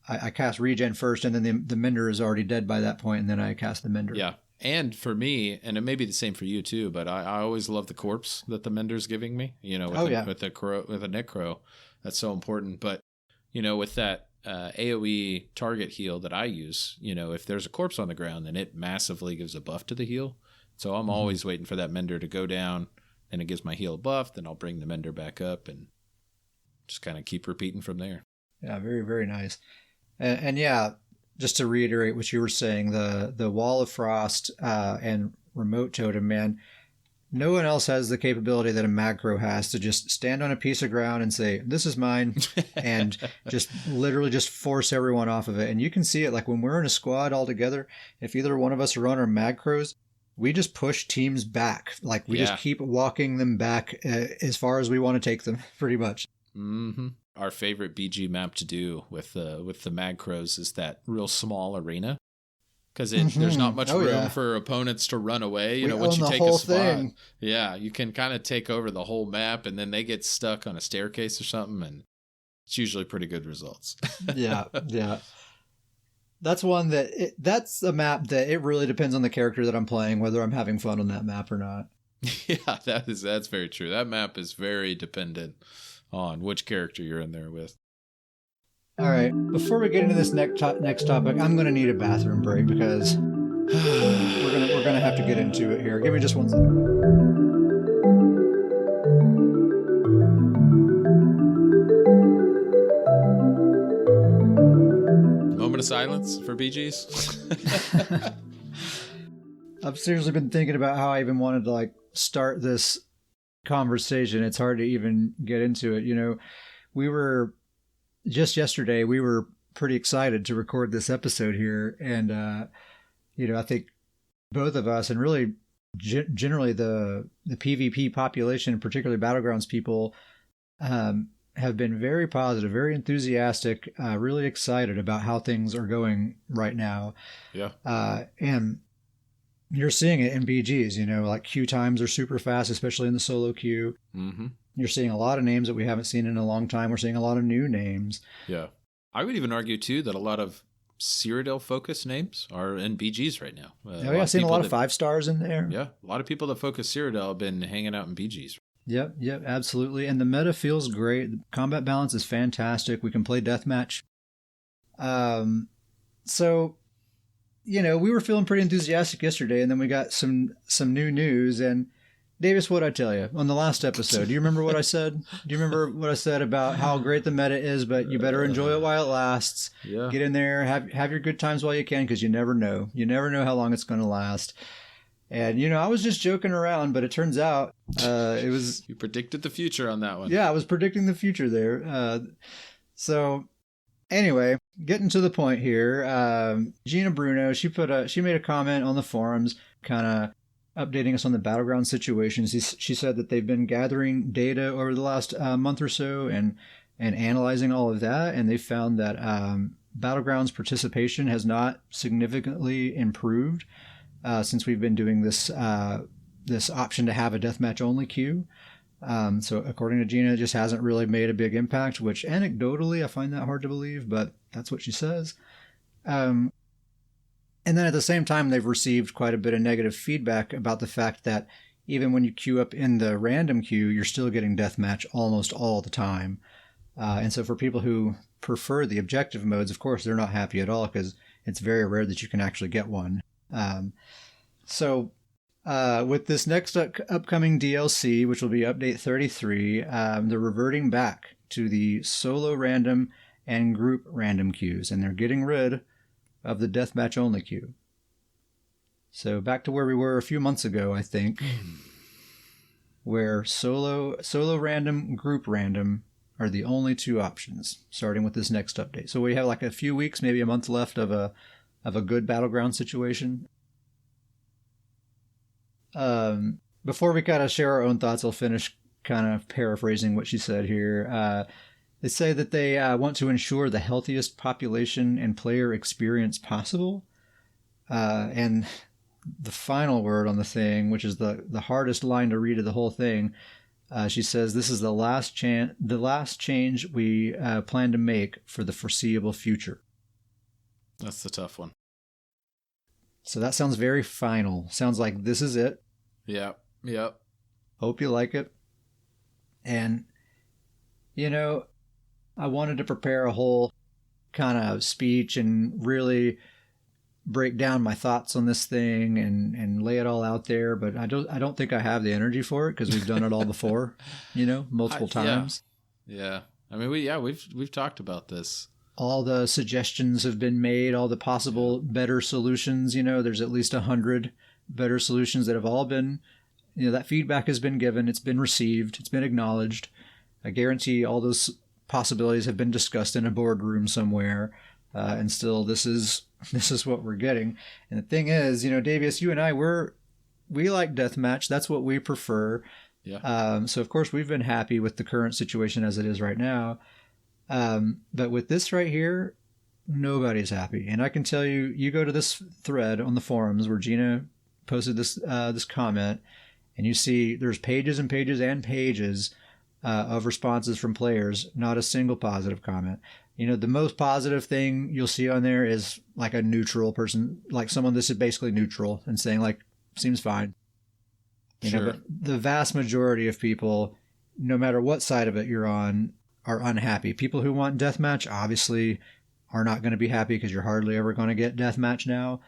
A: I cast regen first, and then the mender is already dead by that point, and then I cast the mender.
B: Yeah. And for me, and it may be the same for you too, but I always love the corpse that the mender's giving me, with the necro. That's so important. But, with that AoE target heal that I use, if there's a corpse on the ground, then it massively gives a buff to the heal. So I'm always waiting for that mender to go down, and it gives my heal a buff. Then I'll bring the mender back up and just kind of keep repeating from there.
A: Yeah, very, very nice. And yeah, just to reiterate what you were saying, the Wall of Frost and Remote Totem, man, no one else has the capability that a MagCro has to just stand on a piece of ground and say, this is mine, and just literally just force everyone off of it. And you can see it, like when we're in a squad all together, if either one of us are on our MagCros, we just push teams back. Like we just keep walking them back as far as we want to take them, pretty much.
B: Mm-hmm. Our favorite BG map to do with the MagCros is that real small arena, because there's not much room for opponents to run away. Once you take a spot, you can kind of take over the whole map, and then they get stuck on a staircase or something, and it's usually pretty good results.
A: Yeah. That's one that's a map that it really depends on the character that I'm playing, whether I'm having fun on that map or not.
B: Yeah, that's very true. That map is very dependent on which character you're in there with.
A: All right, before we get into this next topic, I'm going to need a bathroom break, because we're gonna have to get into it here. Give me just 1 second.
B: Moment of silence for BGs.
A: I've seriously been thinking about how I even wanted to start this conversation. It's hard to even get into it. We were just yesterday, we were pretty excited to record this episode here. And, I think both of us, and really generally the PvP population, particularly Battlegrounds people, have been very positive, very enthusiastic, really excited about how things are going right now.
B: Yeah.
A: And you're seeing it in BGs, like queue times are super fast, especially in the solo queue.
B: Mm-hmm.
A: You're seeing a lot of names that we haven't seen in a long time. We're seeing a lot of new names.
B: Yeah. I would even argue, too, that a lot of Cyrodiil-focused names are in BGs right now.
A: I've seen a lot of 5 stars in there.
B: Yeah. A lot of people that focus Cyrodiil have been hanging out in BGs.
A: Yep, absolutely. And the meta feels great. The combat balance is fantastic. We can play Deathmatch. So, we were feeling pretty enthusiastic yesterday, and then we got some new news. And Davis, what'd I tell you on the last episode? Do you remember what I said? Do you remember what I said about how great the meta is, but you better enjoy it while it lasts?
B: Yeah.
A: Get in there, have your good times while you can, because you never know. You never know how long it's going to last. And, I was just joking around, but it turns out it was...
B: You predicted the future on that one.
A: Yeah, I was predicting the future there. So anyway, getting to the point here, Gina Bruno, she made a comment on the forums, kind of updating us on the Battleground situation. She said that they've been gathering data over the last month or so and analyzing all of that, and they found that Battlegrounds participation has not significantly improved since we've been doing this option to have a deathmatch only queue. So according to Gina, it just hasn't really made a big impact, which anecdotally I find that hard to believe, but that's what she says. And then at the same time, they've received quite a bit of negative feedback about the fact that even when you queue up in the random queue, you're still getting deathmatch almost all the time. And so for people who prefer the objective modes, of course, they're not happy at all, because it's very rare that you can actually get one. So with this next upcoming DLC, which will be update 33, they're reverting back to the solo random and group random queues, and they're getting rid of the deathmatch only queue. So back to where we were a few months ago, I think, where solo random, group random are the only two options, starting with this next update. So we have a few weeks, maybe a month left of a good Battleground situation. Before we kind of share our own thoughts, I'll finish kind of paraphrasing what she said here. They say that they want to ensure the healthiest population and player experience possible. And the final word on the thing, which is the hardest line to read of the whole thing, she says, "This is the last change we plan to make for the foreseeable future."
B: That's the tough one.
A: So that sounds very final. Sounds like this is it.
B: Yeah. Yep.
A: Hope you like it. And, you know, I wanted to prepare a whole kind of speech and really break down my thoughts on this thing and lay it all out there, but I don't think I have the energy for it because we've done it all before, multiple times.
B: Yeah. I mean, we've talked about this.
A: All the suggestions have been made, all the possible better solutions. There's at least 100 better solutions that have all been, that feedback has been given, it's been received, it's been acknowledged. I guarantee all those possibilities have been discussed in a boardroom somewhere, and still this is what we're getting. And the thing is, Davius, you and I, we like Deathmatch. That's what we prefer.
B: Yeah.
A: So of course we've been happy with the current situation as it is right now. But with this right here, nobody's happy. And I can tell you, you go to this thread on the forums where Gina posted this comment, and you see there's pages and pages and pages of responses from players, not a single positive comment. The most positive thing you'll see on there is like a neutral person, like someone that's basically neutral and saying like, seems fine. But the vast majority of people, no matter what side of it you're on, are unhappy. People who want deathmatch obviously are not going to be happy because you're hardly ever going to get deathmatch now.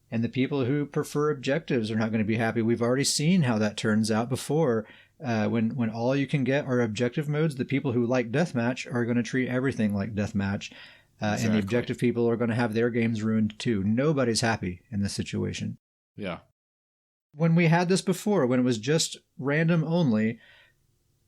A: And the people who prefer objectives are not going to be happy. We've already seen how that turns out before. When all you can get are objective modes, the people who like deathmatch are going to treat everything like deathmatch. Exactly. And the objective people are going to have their games ruined too. Nobody's happy in this situation.
B: Yeah.
A: When we had this before, when it was just random only,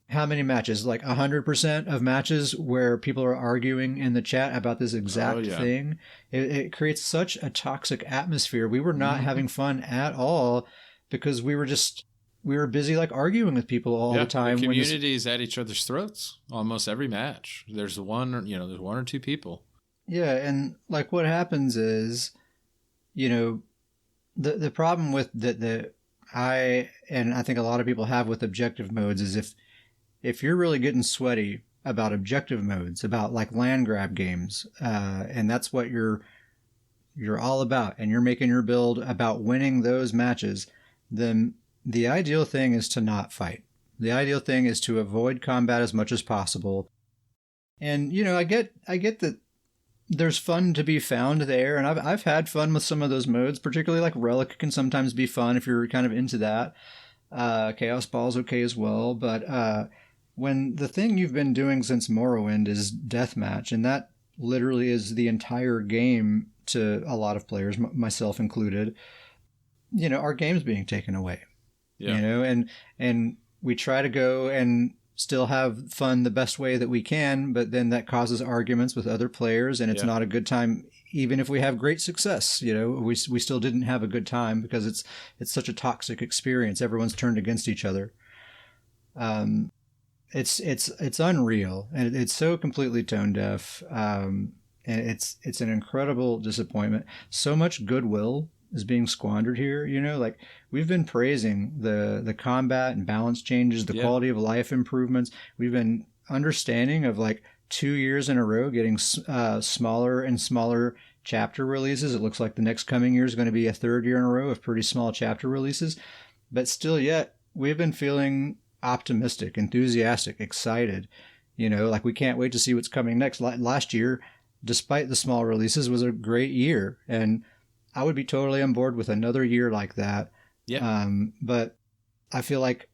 A: how many matches? Like 100% of matches where people are arguing in the chat about this exact thing. It creates such a toxic atmosphere. We were not having fun at all because we were busy like arguing with people all the time.
B: The community is at each other's throats almost every match. There's one or two people.
A: Yeah, and like what happens is, the problem with I think a lot of people have with objective modes is if you're really getting sweaty about objective modes, about like land grab games, and that's what you're all about, and you're making your build about winning those matches, then the ideal thing is to not fight. The ideal thing is to avoid combat as much as possible. And I get that there's fun to be found there, and I've had fun with some of those modes, particularly like Relic can sometimes be fun if you're kind of into that. Chaos Ball's okay as well, but when the thing you've been doing since Morrowind is deathmatch, and that literally is the entire game to a lot of players, myself included, our game's being taken away. Yeah. And we try to go and still have fun the best way that we can, but then that causes arguments with other players, and it's not a good time. Even if we have great success, we still didn't have a good time because it's such a toxic experience. Everyone's turned against each other. It's unreal, and it's so completely tone deaf. And it's an incredible disappointment. So much goodwill is being squandered here. Like we've been praising the combat and balance changes, the quality of life improvements. We've been understanding of like 2 years in a row getting smaller and smaller chapter releases. It looks like the next coming year is going to be a third year in a row of pretty small chapter releases, but still yet we've been feeling optimistic, enthusiastic, excited, like we can't wait to see what's coming next. Last year, despite the small releases, was a great year, and I would be totally on board with another year like that. Yeah. But I feel like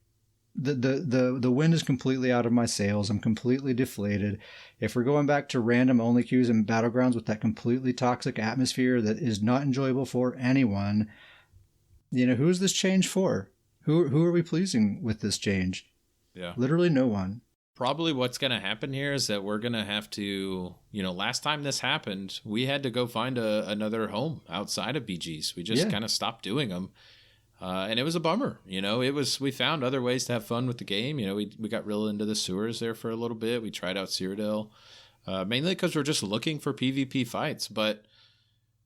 A: the wind is completely out of my sails. I'm completely deflated. If we're going back to random only queues and battlegrounds with that completely toxic atmosphere that is not enjoyable for anyone, who's this change for? Who are we pleasing with this change?
B: Yeah.
A: Literally no one.
B: Probably what's going to happen here is that we're going to have to, last time this happened, we had to go find another home outside of BGs. We just kind of stopped doing them. And it was a bummer. We found other ways to have fun with the game. We got real into the sewers there for a little bit. We tried out Cyrodiil, mainly because we're just looking for PvP fights. But,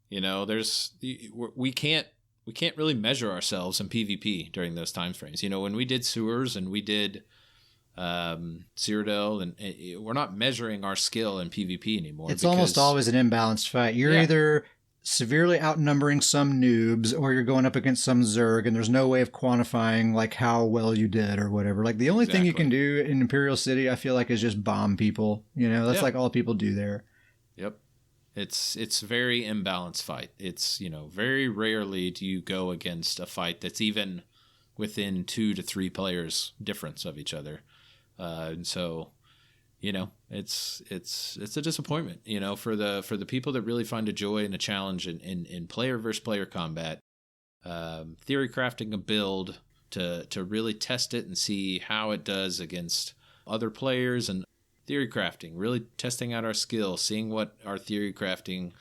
B: we can't really measure ourselves in PvP during those time frames. When we did sewers and we did Cyrodiil, and we're not measuring our skill in PvP anymore.
A: It's almost always an imbalanced fight. You're either severely outnumbering some noobs or you're going up against some Zerg, and there's no way of quantifying like how well you did or whatever. Like the only thing you can do in Imperial City, I feel like, is just bomb people. That's like all people do there.
B: Yep. It's very imbalanced fight. It's, very rarely do you go against a fight that's even within 2 to 3 players difference of each other. And so, it's a disappointment, for the people that really find a joy and a challenge in player versus player combat, theory crafting a build to really test it and see how it does against other players, and theory crafting, really testing out our skill, seeing what our theory crafting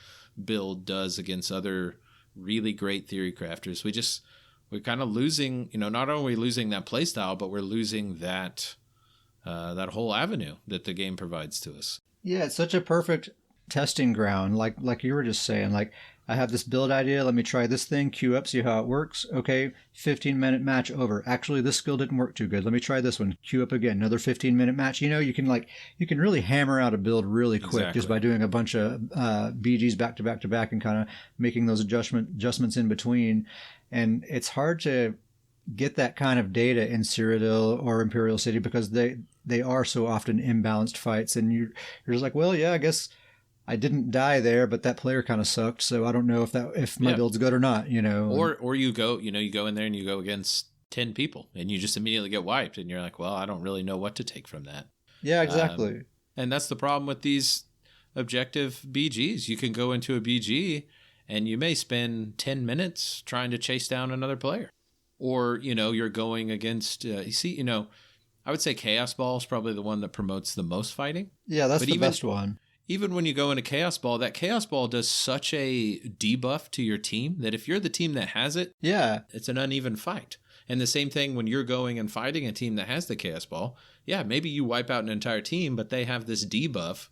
B: build does against other really great theory crafters. We're kind of losing, not only losing that play style, but we're losing that whole avenue that the game provides to us.
A: Yeah, it's such a perfect testing ground. Like you were just saying, like, I have this build idea. Let me try this thing, queue up, see how it works. Okay, 15-minute match over. Actually, this skill didn't work too good. Let me try this one. Queue up again. Another 15-minute match. You can really hammer out a build really quick just by doing a bunch of BGs back to back to back and kind of making those adjustments in between. And it's hard to get that kind of data in Cyrodiil or Imperial City because they are so often imbalanced fights, and you're just like, well, yeah, I guess I didn't die there, but that player kind of sucked, so I don't know if my build's good or not,
B: Or you go in there and you go against 10 people and you just immediately get wiped, and you're like, well, I don't really know what to take from that.
A: Yeah, exactly.
B: And that's the problem with these objective BGs. You can go into a BG and you may spend 10 minutes trying to chase down another player. Or, you're going against, I would say Chaos Ball is probably the one that promotes the most fighting.
A: Yeah, that's the best one.
B: Even when you go into Chaos Ball, that Chaos Ball does such a debuff to your team that if you're the team that has it, it's an uneven fight. And the same thing when you're going and fighting a team that has the Chaos Ball. Yeah, maybe you wipe out an entire team, but they have this debuff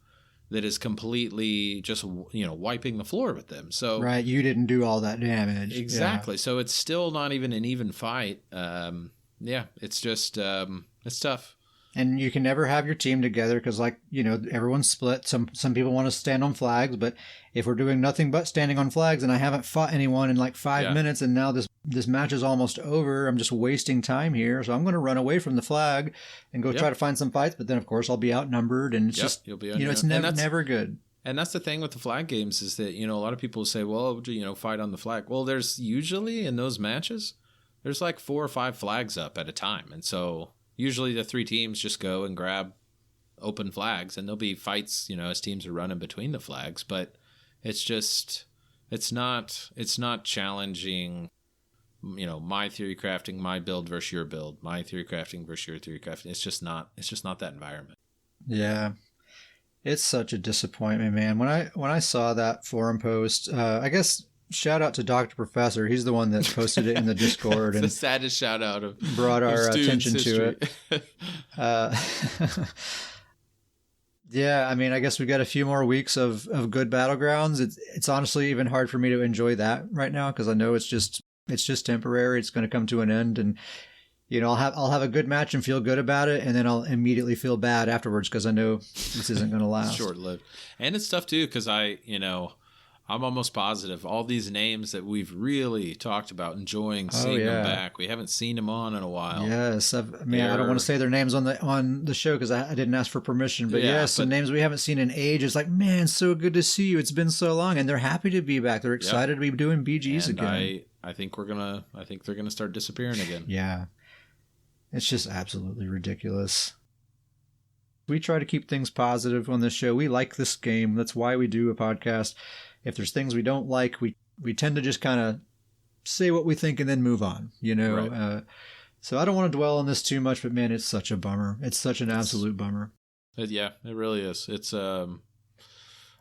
B: that is completely just, wiping the floor with them. So
A: right, you didn't do all that damage.
B: Exactly. Yeah. So it's still not even an even fight. It's just, it's tough.
A: And you can never have your team together because, everyone's split. Some people want to stand on flags, but if we're doing nothing but standing on flags and I haven't fought anyone in like 5 minutes and now this match is almost over, I'm just wasting time here. So I'm going to run away from the flag and go try to find some fights. But then, of course, I'll be outnumbered, and it's just, you'll be it's never good.
B: And that's the thing with the flag games is that, a lot of people say, well, fight on the flag. Well, there's usually in those matches, there's like 4 or 5 flags up at a time. And so usually the 3 teams just go and grab open flags, and there'll be fights, as teams are running between the flags. But it's just, it's not challenging, my theory crafting, my build versus your build, my theory crafting versus your theory crafting. It's just not that environment.
A: Yeah. It's such a disappointment, man. When I saw that forum post, I guess shout out to Dr. Professor. He's the one that posted it in the Discord and
B: the saddest shout out of
A: brought our attention to it. Yeah, I mean, I guess we got a few more weeks of good battlegrounds. It's honestly even hard for me to enjoy that right now because I know it's just temporary. It's going to come to an end, and I'll have a good match and feel good about it, and then I'll immediately feel bad afterwards because I know this isn't going to last.
B: Short lived, and it's tough too because I'm almost positive all these names that we've really talked about enjoying seeing them back. We haven't seen them on in a while.
A: Yes, I don't want to say their names on the show because I didn't ask for permission. But some names we haven't seen in age. It's like, man, so good to see you. It's been so long, and they're happy to be back. They're excited to be doing BGs again.
B: I think they're gonna start disappearing again.
A: Yeah, it's just absolutely ridiculous. We try to keep things positive on this show. We like this game. That's why we do a podcast. If there's things we don't like, we tend to just kind of say what we think and then move on, Right. So I don't want to dwell on this too much, but man, it's such a bummer. It's such an absolute bummer.
B: Yeah, it really is. It's I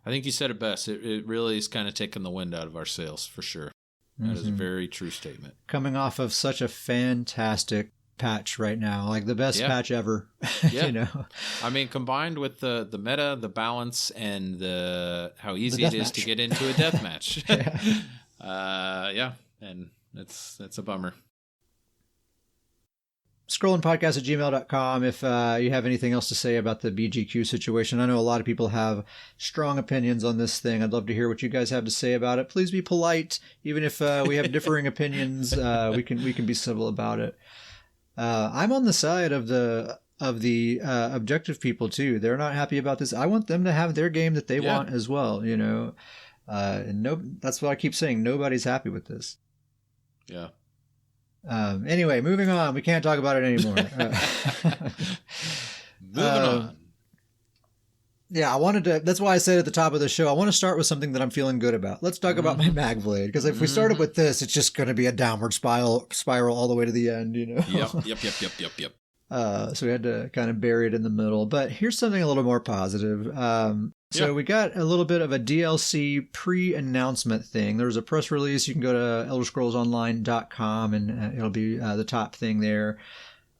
B: think you said it best. It really is kind of taking the wind out of our sails for sure. That is a very true statement.
A: Coming off of such a fantastic patch right now, like the best patch ever.
B: Yeah.
A: You know,
B: I mean, combined with the meta, the balance, and the how easy it is to get into a deathmatch. And that's a bummer.
A: scrollingpodcast@gmail.com if you have anything else to say about the BGQ situation. I know a lot of people have strong opinions on this thing. I'd love to hear what you guys have to say about it. Please be polite. Even if we have differing opinions, we can be civil about it. I'm on the side of the objective people too. They're not happy about this. I want them to have their game that they want as well, you know. And that's what I keep saying. Nobody's happy with this.
B: Yeah.
A: Anyway, moving on. We can't talk about it anymore.
B: Moving on.
A: Yeah, that's why I said at the top of the show, I want to start with something that I'm feeling good about. Let's talk about my MagBlade, because if we started with this, it's just going to be a downward spiral all the way to the end, you know?
B: Yep.
A: So we had to kind of bury it in the middle. But here's something a little more positive. So we got a little bit of a DLC pre-announcement thing. There was a press release. You can go to elderscrollsonline.com and it'll be the top thing there.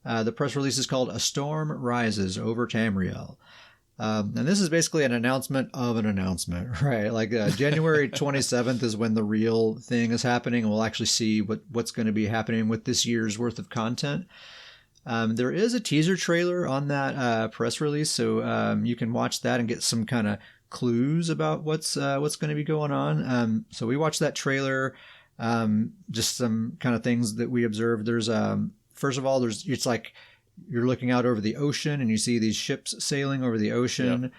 A: The press release is called A Storm Rises Over Tamriel. And this is basically an announcement of an announcement, right? Like January 27th is when the real thing is happening, and we'll actually see what's going to be happening with this year's worth of content. There is a teaser trailer on that press release, so you can watch that and get some kind of clues about what's going to be going on. So we watched that trailer, just some kind of things that we observed. There's first of all, it's like you're looking out over the ocean and you see these ships sailing over the ocean.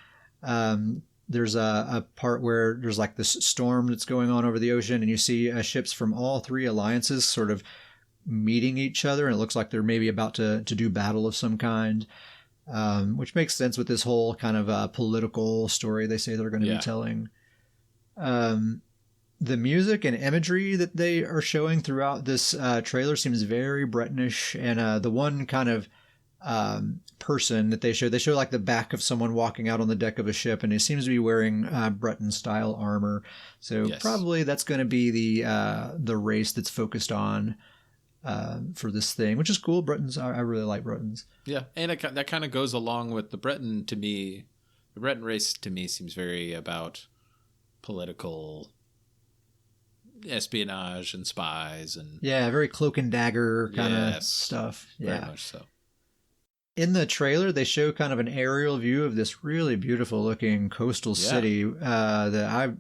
A: There's a part where there's like this storm that's going on over the ocean, and you see ships from all three alliances sort of meeting each other, and it looks like they're maybe about to do battle of some kind, which makes sense with this whole kind of political story they say they're going to be telling. The music and imagery that they are showing throughout this trailer seems very Bretonish, and the one kind of person that they show like the back of someone walking out on the deck of a ship, and he seems to be wearing Breton style armor. So probably that's going to be the race that's focused on for this thing, which is cool. Bretons, I really like Bretons. Yeah,
B: and that kind of goes along with the Breton to me. The Breton race to me seems very about political espionage and spies and
A: very cloak and dagger kind of stuff.
B: Very much so.
A: In the trailer, they show kind of an aerial view of this really beautiful looking coastal city that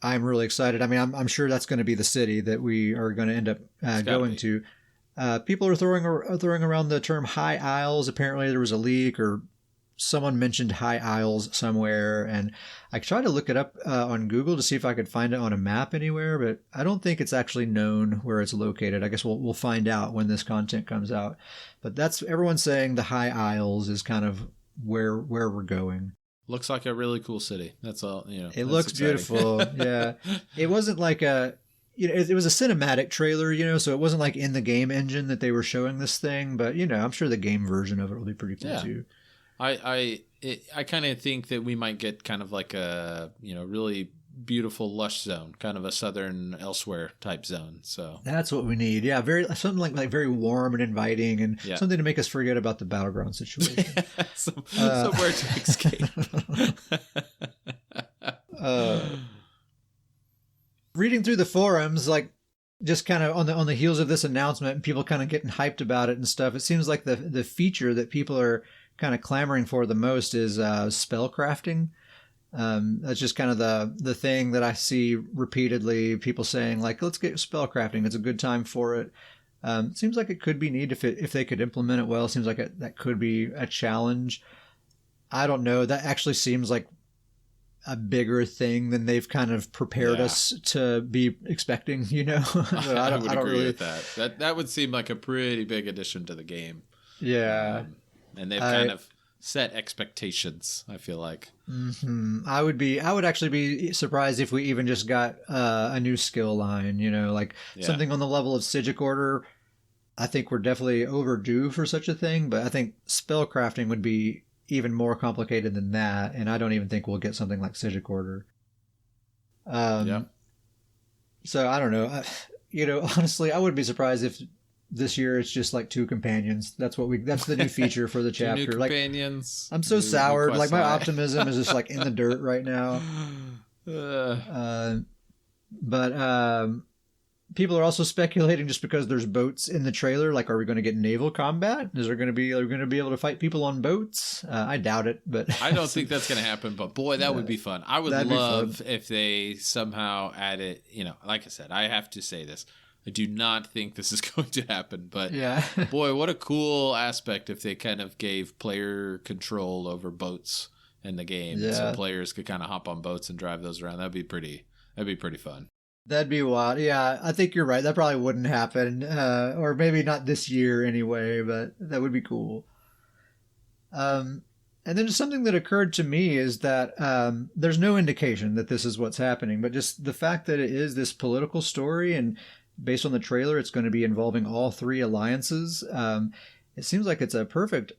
A: I'm really excited. I mean, I'm sure that's going to be the city that we are going to end up going to. People are throwing around the term High Isles. Apparently there was a leak, or someone mentioned High Isles somewhere, and I tried to look it up on Google to see if I could find it on a map anywhere, but I don't think it's actually known where it's located. I guess we'll find out when this content comes out. But that's everyone's saying the High Isles is kind of where we're going.
B: Looks like a really cool city. That's all, you know.
A: It looks beautiful. Yeah. It wasn't like it was a cinematic trailer, you know, so it wasn't like in the game engine that they were showing this thing, but you know, I'm sure the game version of it will be pretty cool too.
B: I kind of think that we might get kind of like a, you know, really beautiful lush zone, kind of a southern elsewhere type zone. So
A: that's what we need. Yeah, something like very warm and inviting, and something to make us forget about the battleground situation.
B: Somewhere to escape.
A: Reading through the forums, like just kind of on the heels of this announcement, and people kind of getting hyped about it and stuff. It seems like the feature that people are kind of clamoring for the most is spell crafting. That's just kind of the thing that I see repeatedly, people saying like, let's get spell crafting. It's a good time for it. It seems like it could be neat if they could implement it well. It seems like that could be a challenge. I don't know. That actually seems like a bigger thing than they've kind of prepared us to be expecting, you know?
B: I would agree with that. That would seem like a pretty big addition to the game.
A: Yeah.
B: And they've kind of set expectations, I feel like.
A: Mm-hmm. I would actually be surprised if we even just got a new skill line, you know, like something on the level of Sigic Order. I think we're definitely overdue for such a thing, but I think spell crafting would be even more complicated than that, and I don't even think we'll get something like Sigic Order. So I don't know. honestly, I wouldn't be surprised if this year it's just like 2 companions. That's the new feature for the
B: 2
A: chapter.
B: new companions.
A: I'm so soured. Like my optimism is just like in the dirt right now. But people are also speculating, just because there's boats in the trailer, like, are we going to get naval combat? Are we going to be able to fight people on boats? I doubt it, but
B: I don't think that's going to happen. But boy, that would be fun. I would love if they somehow added. Like I said, I have to say this. I do not think this is going to happen, but
A: yeah.
B: Boy, what a cool aspect if they kind of gave player control over boats in the game, so players could kind of hop on boats and drive those around. That'd be pretty fun.
A: That'd be wild. Yeah, I think you're right. That probably wouldn't happen, or maybe not this year anyway, but that would be cool. And then just something that occurred to me is that there's no indication that this is what's happening, but just the fact that it is this political story, and based on the trailer, it's going to be involving all 3 alliances. It seems like it's a perfect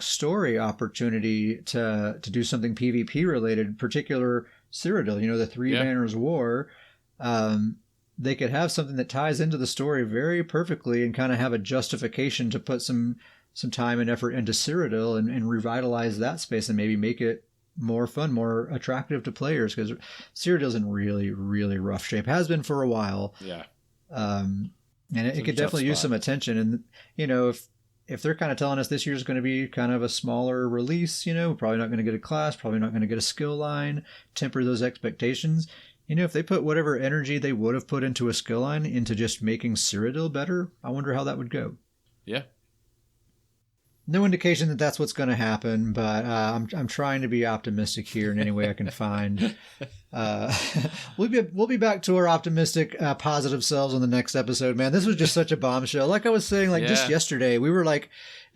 A: story opportunity to do something PvP related, particular Cyrodiil, the 3 Banners War. They could have something that ties into the story very perfectly and kind of have a justification to put some time and effort into Cyrodiil and revitalize that space and maybe make it more fun, more attractive to players, because Cyrodiil's in really, really rough shape. Has been for a while.
B: Yeah.
A: And it could definitely use some attention. And, if they're kind of telling us this year's going to be kind of a smaller release, probably not going to get a class, probably not going to get a skill line, temper those expectations. If they put whatever energy they would have put into a skill line into just making Cyrodiil better, I wonder how that would go.
B: Yeah.
A: No indication that that's what's going to happen, but I'm trying to be optimistic here in any way I can find. We'll be back to our optimistic, positive selves on the next episode, man. This was just such a bombshell. Like I was saying, just yesterday, we were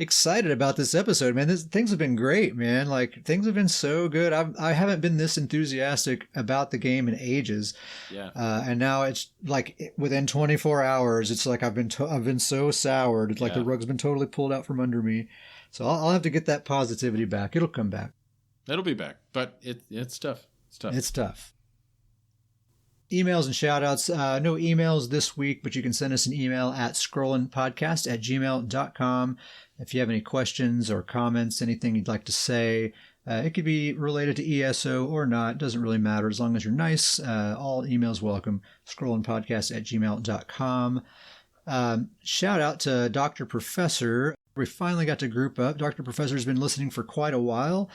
A: excited about this episode, man. Things have been great, man. Things have been so good. I haven't been this enthusiastic about the game in ages.
B: Yeah.
A: And now it's within 24 hours, it's like I've been so soured. It's like the rug's been totally pulled out from under me. So I'll have to get that positivity back. It'll come back.
B: It'll be back, but it's tough.
A: It's tough. Emails and shout-outs. No emails this week, but you can send us an email at scrollandpodcast@gmail.com. If you have any questions or comments, anything you'd like to say, it could be related to ESO or not. It doesn't really matter as long as you're nice. All emails welcome. scrollandpodcast@gmail.com. Shout out to Dr. Professor. We finally got to group up. Dr. Professor's been listening for quite a while.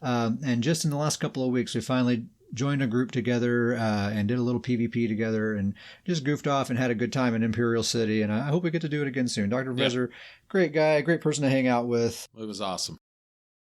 A: And just in the last couple of weeks, we finally joined a group together and did a little PvP together and just goofed off and had a good time in Imperial City. And I hope we get to do it again soon. Dr. Professor, great guy, great person to hang out with.
B: It was awesome.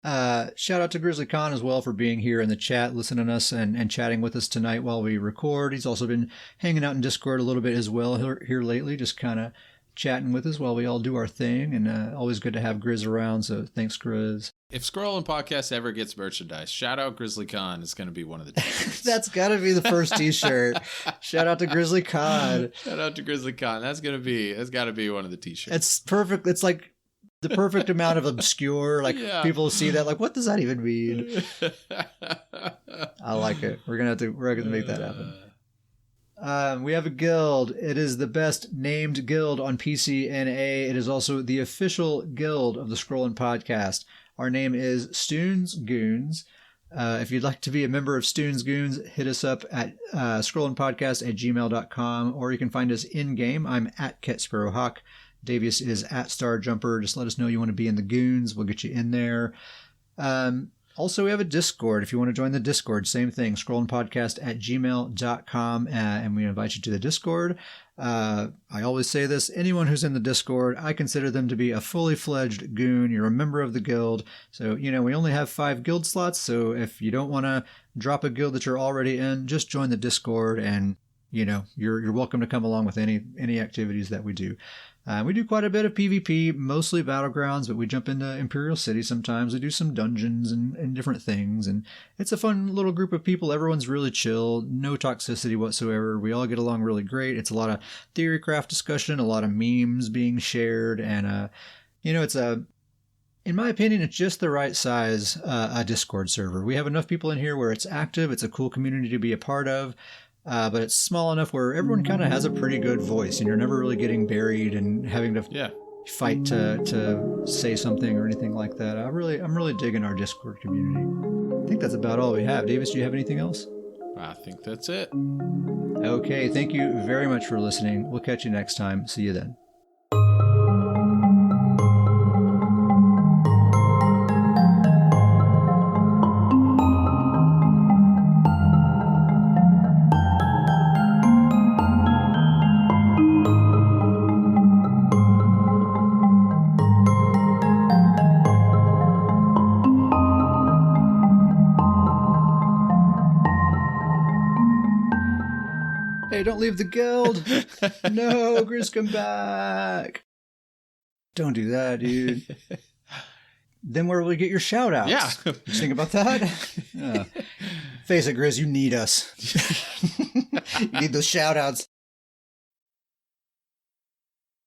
A: Shout out to Grizzly Khan as well for being here in the chat, listening to us and chatting with us tonight while we record. He's also been hanging out in Discord a little bit as well here lately, just kind of chatting with us while we all do our thing. And always good to have Grizz around, so thanks, Grizz.
B: If Scroll and Podcast ever gets merchandise, shout out Grizzly Khan is going to be one of the t-shirts.
A: That's got to be the first t-shirt. Shout out to Grizzly Khan.
B: Shout out to Grizzly Khan. That's got to be one of the t-shirts.
A: It's perfect. It's like the perfect amount of obscure. People see that, what does that even mean? I like it. We're gonna make that happen. We have a guild. It is the best named guild on PCNA. It is also the official guild of the Scrollin' Podcast. Our name is Stoon's Goons. If you'd like to be a member of Stoon's Goons, hit us up at scrollandpodcast@gmail.com, or you can find us in-game. I'm at KetSparrowHawk. Davius is at StarJumper. Just let us know you want to be in the Goons. We'll get you in there. Also, we have a Discord. If you want to join the Discord, same thing, scrollandpodcast@gmail.com, and we invite you to the Discord. I always say this, anyone who's in the Discord, I consider them to be a fully fledged goon. You're a member of the guild. So, we only have 5 guild slots. So if you don't want to drop a guild that you're already in, just join the Discord and, you're welcome to come along with any activities that we do. We do quite a bit of PvP, mostly Battlegrounds, but we jump into Imperial City sometimes. We do some dungeons and different things, and it's a fun little group of people. Everyone's really chill, no toxicity whatsoever. We all get along really great. It's a lot of theorycraft discussion, a lot of memes being shared, and in my opinion, it's just the right size a Discord server. We have enough people in here where it's active. It's a cool community to be a part of. but it's small enough where everyone kind of has a pretty good voice, and you're never really getting buried and having to fight to say something or anything like that. I'm really digging our Discord community. I think that's about all we have. Davis, do you have anything else?
B: I think that's it.
A: Okay, thank you very much for listening. We'll catch you next time. See you then. Hey, don't leave the guild. No, Grizz, come back. Don't do that, dude. Then where will we get your shout outs?
B: Yeah.
A: You think about that? Face it, Grizz, you need us. You need those shout outs.